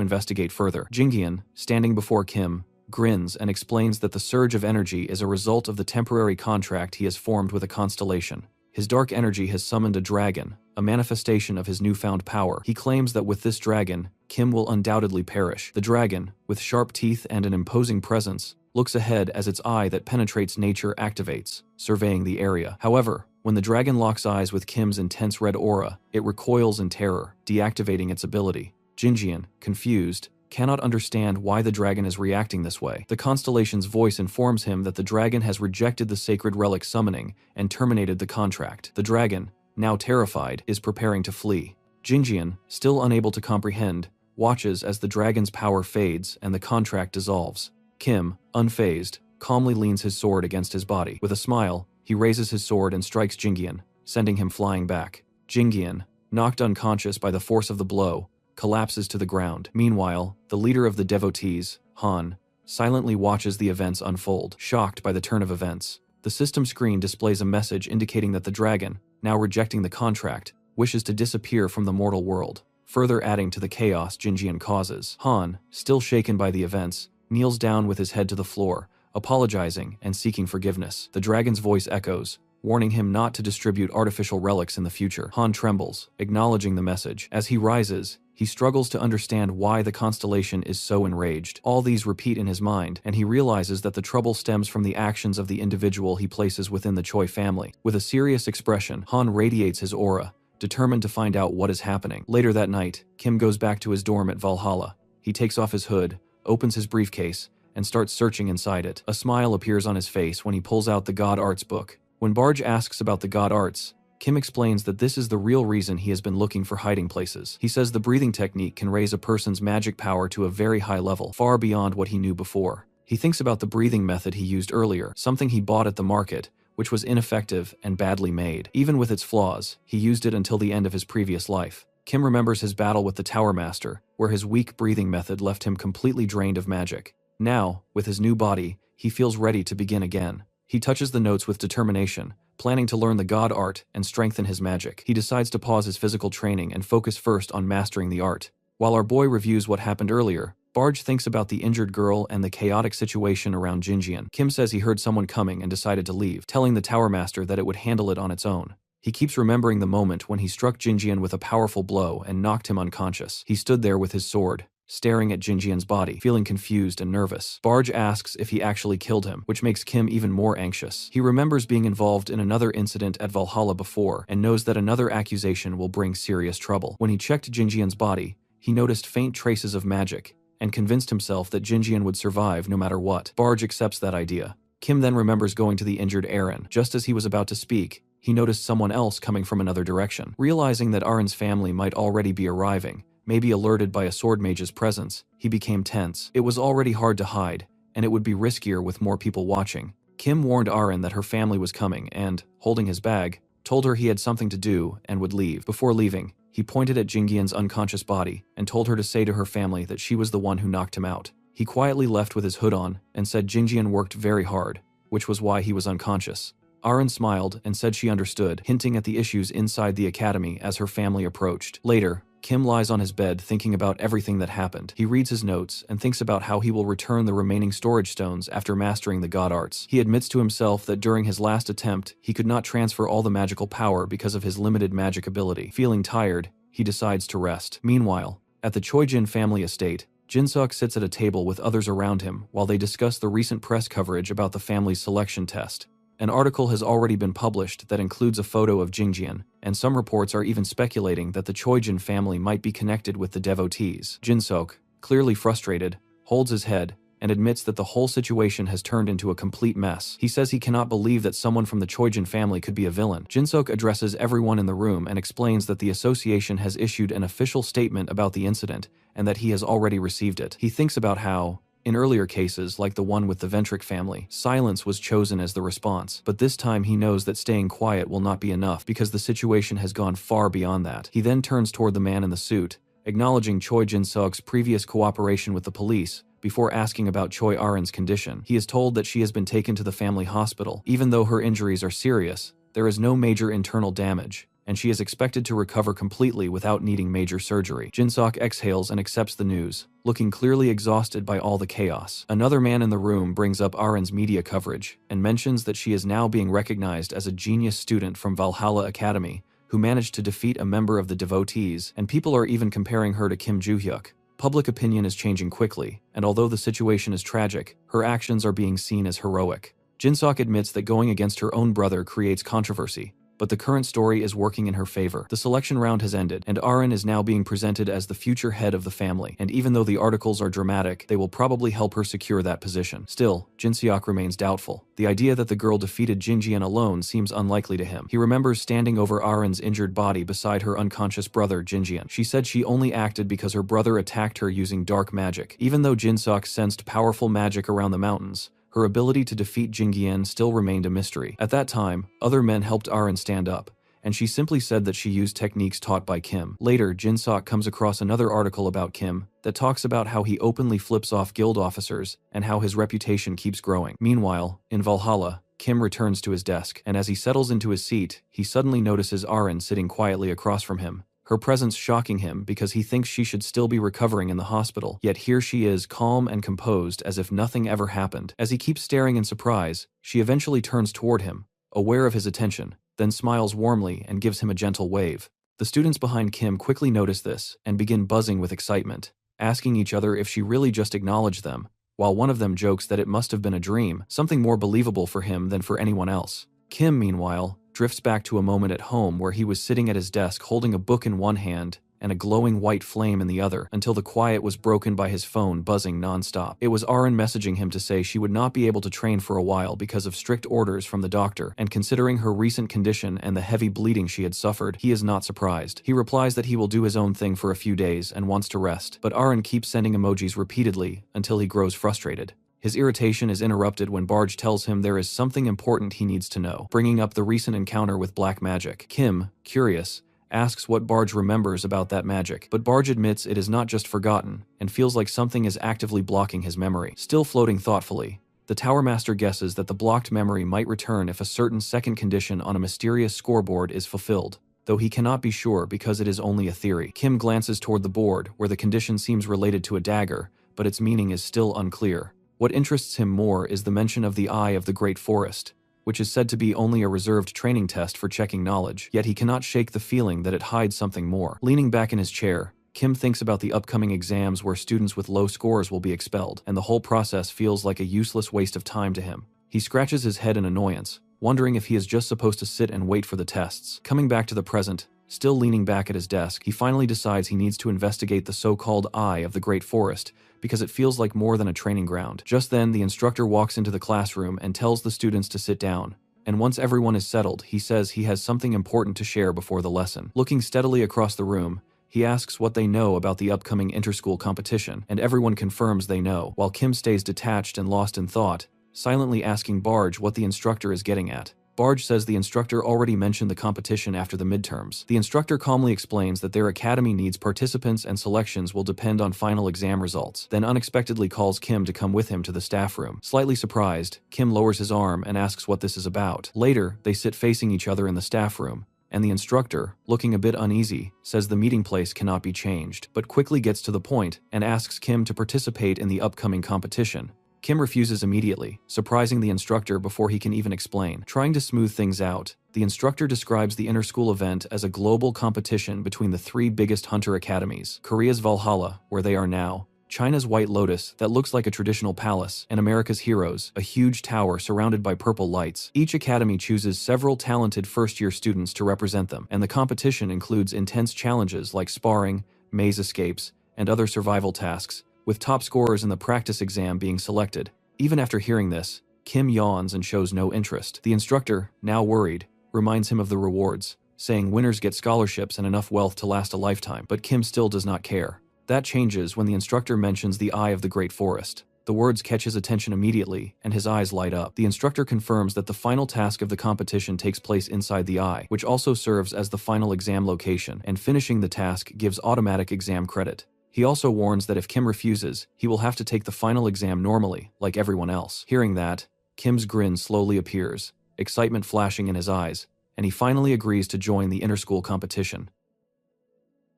investigate further. Jinjian, standing before Kim, grins and explains that the surge of energy is a result of the temporary contract he has formed with a constellation. His dark energy has summoned a dragon, a manifestation of his newfound power. He claims that with this dragon, Kim will undoubtedly perish. The dragon, with sharp teeth and an imposing presence, looks ahead as its eye that penetrates nature activates, surveying the area. However, when the dragon locks eyes with Kim's intense red aura, it recoils in terror, deactivating its ability. Jinjian, confused, cannot understand why the dragon is reacting this way. The constellation's voice informs him that the dragon has rejected the sacred relic summoning and terminated the contract. The dragon, now terrified, is preparing to flee. Jinjian, still unable to comprehend, watches as the dragon's power fades and the contract dissolves. Kim, unfazed, calmly leans his sword against his body. With a smile, he raises his sword and strikes Jinjian, sending him flying back. Jinjian, knocked unconscious by the force of the blow, collapses to the ground. Meanwhile, the leader of the devotees, Han, silently watches the events unfold, shocked by the turn of events. The system screen displays a message indicating that the dragon, now rejecting the contract, wishes to disappear from the mortal world, further adding to the chaos Jinjian causes. Han, still shaken by the events, kneels down with his head to the floor, apologizing and seeking forgiveness. The dragon's voice echoes, warning him not to distribute artificial relics in the future. Han trembles, acknowledging the message. As he rises, he struggles to understand why the constellation is so enraged. All these repeat in his mind, and he realizes that the trouble stems from the actions of the individual he places within the Choi family. With a serious expression, Han radiates his aura, determined to find out what is happening. Later that night, Kim goes back to his dorm at Valhalla. He takes off his hood, opens his briefcase, and starts searching inside it. A smile appears on his face when he pulls out the God Arts book. When Barge asks about the God Arts, Kim explains that this is the real reason he has been looking for hiding places. He says the breathing technique can raise a person's magic power to a very high level, far beyond what he knew before. He thinks about the breathing method he used earlier, something he bought at the market, which was ineffective and badly made. Even with its flaws, he used it until the end of his previous life. Kim remembers his battle with the Tower Master, where his weak breathing method left him completely drained of magic. Now, with his new body, he feels ready to begin again. He touches the notes with determination, planning to learn the God art and strengthen his magic. He decides to pause his physical training and focus first on mastering the art. While our boy reviews what happened earlier, Barge thinks about the injured girl and the chaotic situation around Jinjian. Kim says he heard someone coming and decided to leave, telling the Tower Master that it would handle it on its own. He keeps remembering the moment when he struck Jinjian with a powerful blow and knocked him unconscious. He stood there with his sword, staring at Jinjian's body, feeling confused and nervous. Barge asks if he actually killed him, which makes Kim even more anxious. He remembers being involved in another incident at Valhalla before, and knows that another accusation will bring serious trouble. When he checked Jinjian's body, he noticed faint traces of magic, and convinced himself that Jinjian would survive no matter what. Barge accepts that idea. Kim then remembers going to the injured Aaron. Just as he was about to speak, he noticed someone else coming from another direction. Realizing that Aaron's family might already be arriving, maybe alerted by a sword mage's presence, he became tense. It was already hard to hide, and it would be riskier with more people watching. Kim warned Arin that her family was coming and, holding his bag, told her he had something to do and would leave. Before leaving, he pointed at Jingyan's unconscious body and told her to say to her family that she was the one who knocked him out. He quietly left with his hood on and said Jingyan worked very hard, which was why he was unconscious. Arin smiled and said she understood, hinting at the issues inside the academy as her family approached. Later, Kim lies on his bed thinking about everything that happened. He reads his notes and thinks about how he will return the remaining storage stones after mastering the god arts. He admits to himself that during his last attempt, he could not transfer all the magical power because of his limited magic ability. Feeling tired, he decides to rest. Meanwhile, at the Choijin family estate, Jinsuk sits at a table with others around him while they discuss the recent press coverage about the family's selection test. An article has already been published that includes a photo of Jingjian, and some reports are even speculating that the Choijin family might be connected with the devotees. Jinsuk, clearly frustrated, holds his head and admits that the whole situation has turned into a complete mess. He says he cannot believe that someone from the Choijin family could be a villain. Jinsuk addresses everyone in the room and explains that the association has issued an official statement about the incident and that he has already received it. He thinks about how, in earlier cases, like the one with the Ventric family, silence was chosen as the response, but this time he knows that staying quiet will not be enough because the situation has gone far beyond that. He then turns toward the man in the suit, acknowledging Choi Jin-suk's previous cooperation with the police, before asking about Choi Arin's condition. He is told that she has been taken to the family hospital. Even though her injuries are serious, there is no major internal damage, and she is expected to recover completely without needing major surgery. Jinsuk exhales and accepts the news, looking clearly exhausted by all the chaos. Another man in the room brings up Arin's media coverage and mentions that she is now being recognized as a genius student from Valhalla Academy who managed to defeat a member of the devotees, and people are even comparing her to Kim Joo-hyuk. Public opinion is changing quickly, and although the situation is tragic, her actions are being seen as heroic. Jinsuk admits that going against her own brother creates controversy, but the current story is working in her favor. The selection round has ended, and Arin is now being presented as the future head of the family, and even though the articles are dramatic, they will probably help her secure that position. Still, Jinseok remains doubtful. The idea that the girl defeated Jinjian alone seems unlikely to him. He remembers standing over Arin's injured body beside her unconscious brother Jinjian. She said she only acted because her brother attacked her using dark magic. Even though Jinsuk sensed powerful magic around the mountains, her ability to defeat Jingyan still remained a mystery. At that time, other men helped Arin stand up, and she simply said that she used techniques taught by Kim. Later, Jinsuk comes across another article about Kim that talks about how he openly flips off guild officers and how his reputation keeps growing. Meanwhile, in Valhalla, Kim returns to his desk, and as he settles into his seat, he suddenly notices Arin sitting quietly across from him. Her presence shocking him because he thinks she should still be recovering in the hospital, yet here she is calm and composed as if nothing ever happened. As he keeps staring in surprise, she eventually turns toward him, aware of his attention, then smiles warmly and gives him a gentle wave. The students behind Kim quickly notice this and begin buzzing with excitement, asking each other if she really just acknowledged them, while one of them jokes that it must have been a dream, something more believable for him than for anyone else. Kim, meanwhile, drifts back to a moment at home where he was sitting at his desk holding a book in one hand and a glowing white flame in the other, until the quiet was broken by his phone buzzing non-stop. It was Arin messaging him to say she would not be able to train for a while because of strict orders from the doctor, and considering her recent condition and the heavy bleeding she had suffered, he is not surprised. He replies that he will do his own thing for a few days and wants to rest, but Arin keeps sending emojis repeatedly until he grows frustrated. His irritation is interrupted when Barge tells him there is something important he needs to know, bringing up the recent encounter with black magic. Kim, curious, asks what Barge remembers about that magic, but Barge admits it is not just forgotten, and feels like something is actively blocking his memory. Still floating thoughtfully, the Tower Master guesses that the blocked memory might return if a certain second condition on a mysterious scoreboard is fulfilled, though he cannot be sure because it is only a theory. Kim glances toward the board, where the condition seems related to a dagger, but its meaning is still unclear. What interests him more is the mention of the Eye of the Great Forest, which is said to be only a reserved training test for checking knowledge, yet he cannot shake the feeling that it hides something more. Leaning back in his chair, Kim thinks about the upcoming exams where students with low scores will be expelled, and the whole process feels like a useless waste of time to him. He scratches his head in annoyance, wondering if he is just supposed to sit and wait for the tests. Coming back to the present, still leaning back at his desk, he finally decides he needs to investigate the so-called Eye of the Great Forest, because it feels like more than a training ground. Just then, the instructor walks into the classroom and tells the students to sit down, and once everyone is settled, he says he has something important to share before the lesson. Looking steadily across the room, He asks what they know about the upcoming inter-school competition, and everyone confirms they know, while Kim stays detached and lost in thought, silently asking Barge what the instructor is getting at. Barge says the instructor already mentioned the competition after the midterms. The instructor calmly explains that their academy needs participants and selections will depend on final exam results, then unexpectedly calls Kim to come with him to the staff room. Slightly surprised, Kim lowers his arm and asks what this is about. Later, they sit facing each other in the staff room, and the instructor, looking a bit uneasy, says the meeting place cannot be changed, but quickly gets to the point and asks Kim to participate in the upcoming competition. Kim refuses immediately, surprising the instructor before he can even explain. Trying to smooth things out, the instructor describes the inter-school event as a global competition between the three biggest hunter academies: Korea's Valhalla, where they are now, China's White Lotus, that looks like a traditional palace, and America's Heroes, a huge tower surrounded by purple lights. Each academy chooses several talented first-year students to represent them, and the competition includes intense challenges like sparring, maze escapes, and other survival tasks, with top scorers in the practice exam being selected. Even after hearing this, Kim yawns and shows no interest. The instructor, now worried, reminds him of the rewards, saying winners get scholarships and enough wealth to last a lifetime, but Kim still does not care. That changes when the instructor mentions the Eye of the Great Forest. The words catch his attention immediately, and his eyes light up. The instructor confirms that the final task of the competition takes place inside the eye, which also serves as the final exam location, and finishing the task gives automatic exam credit. He also warns that if Kim refuses, he will have to take the final exam normally, like everyone else. Hearing that, Kim's grin slowly appears, excitement flashing in his eyes, and he finally agrees to join the inter-school competition.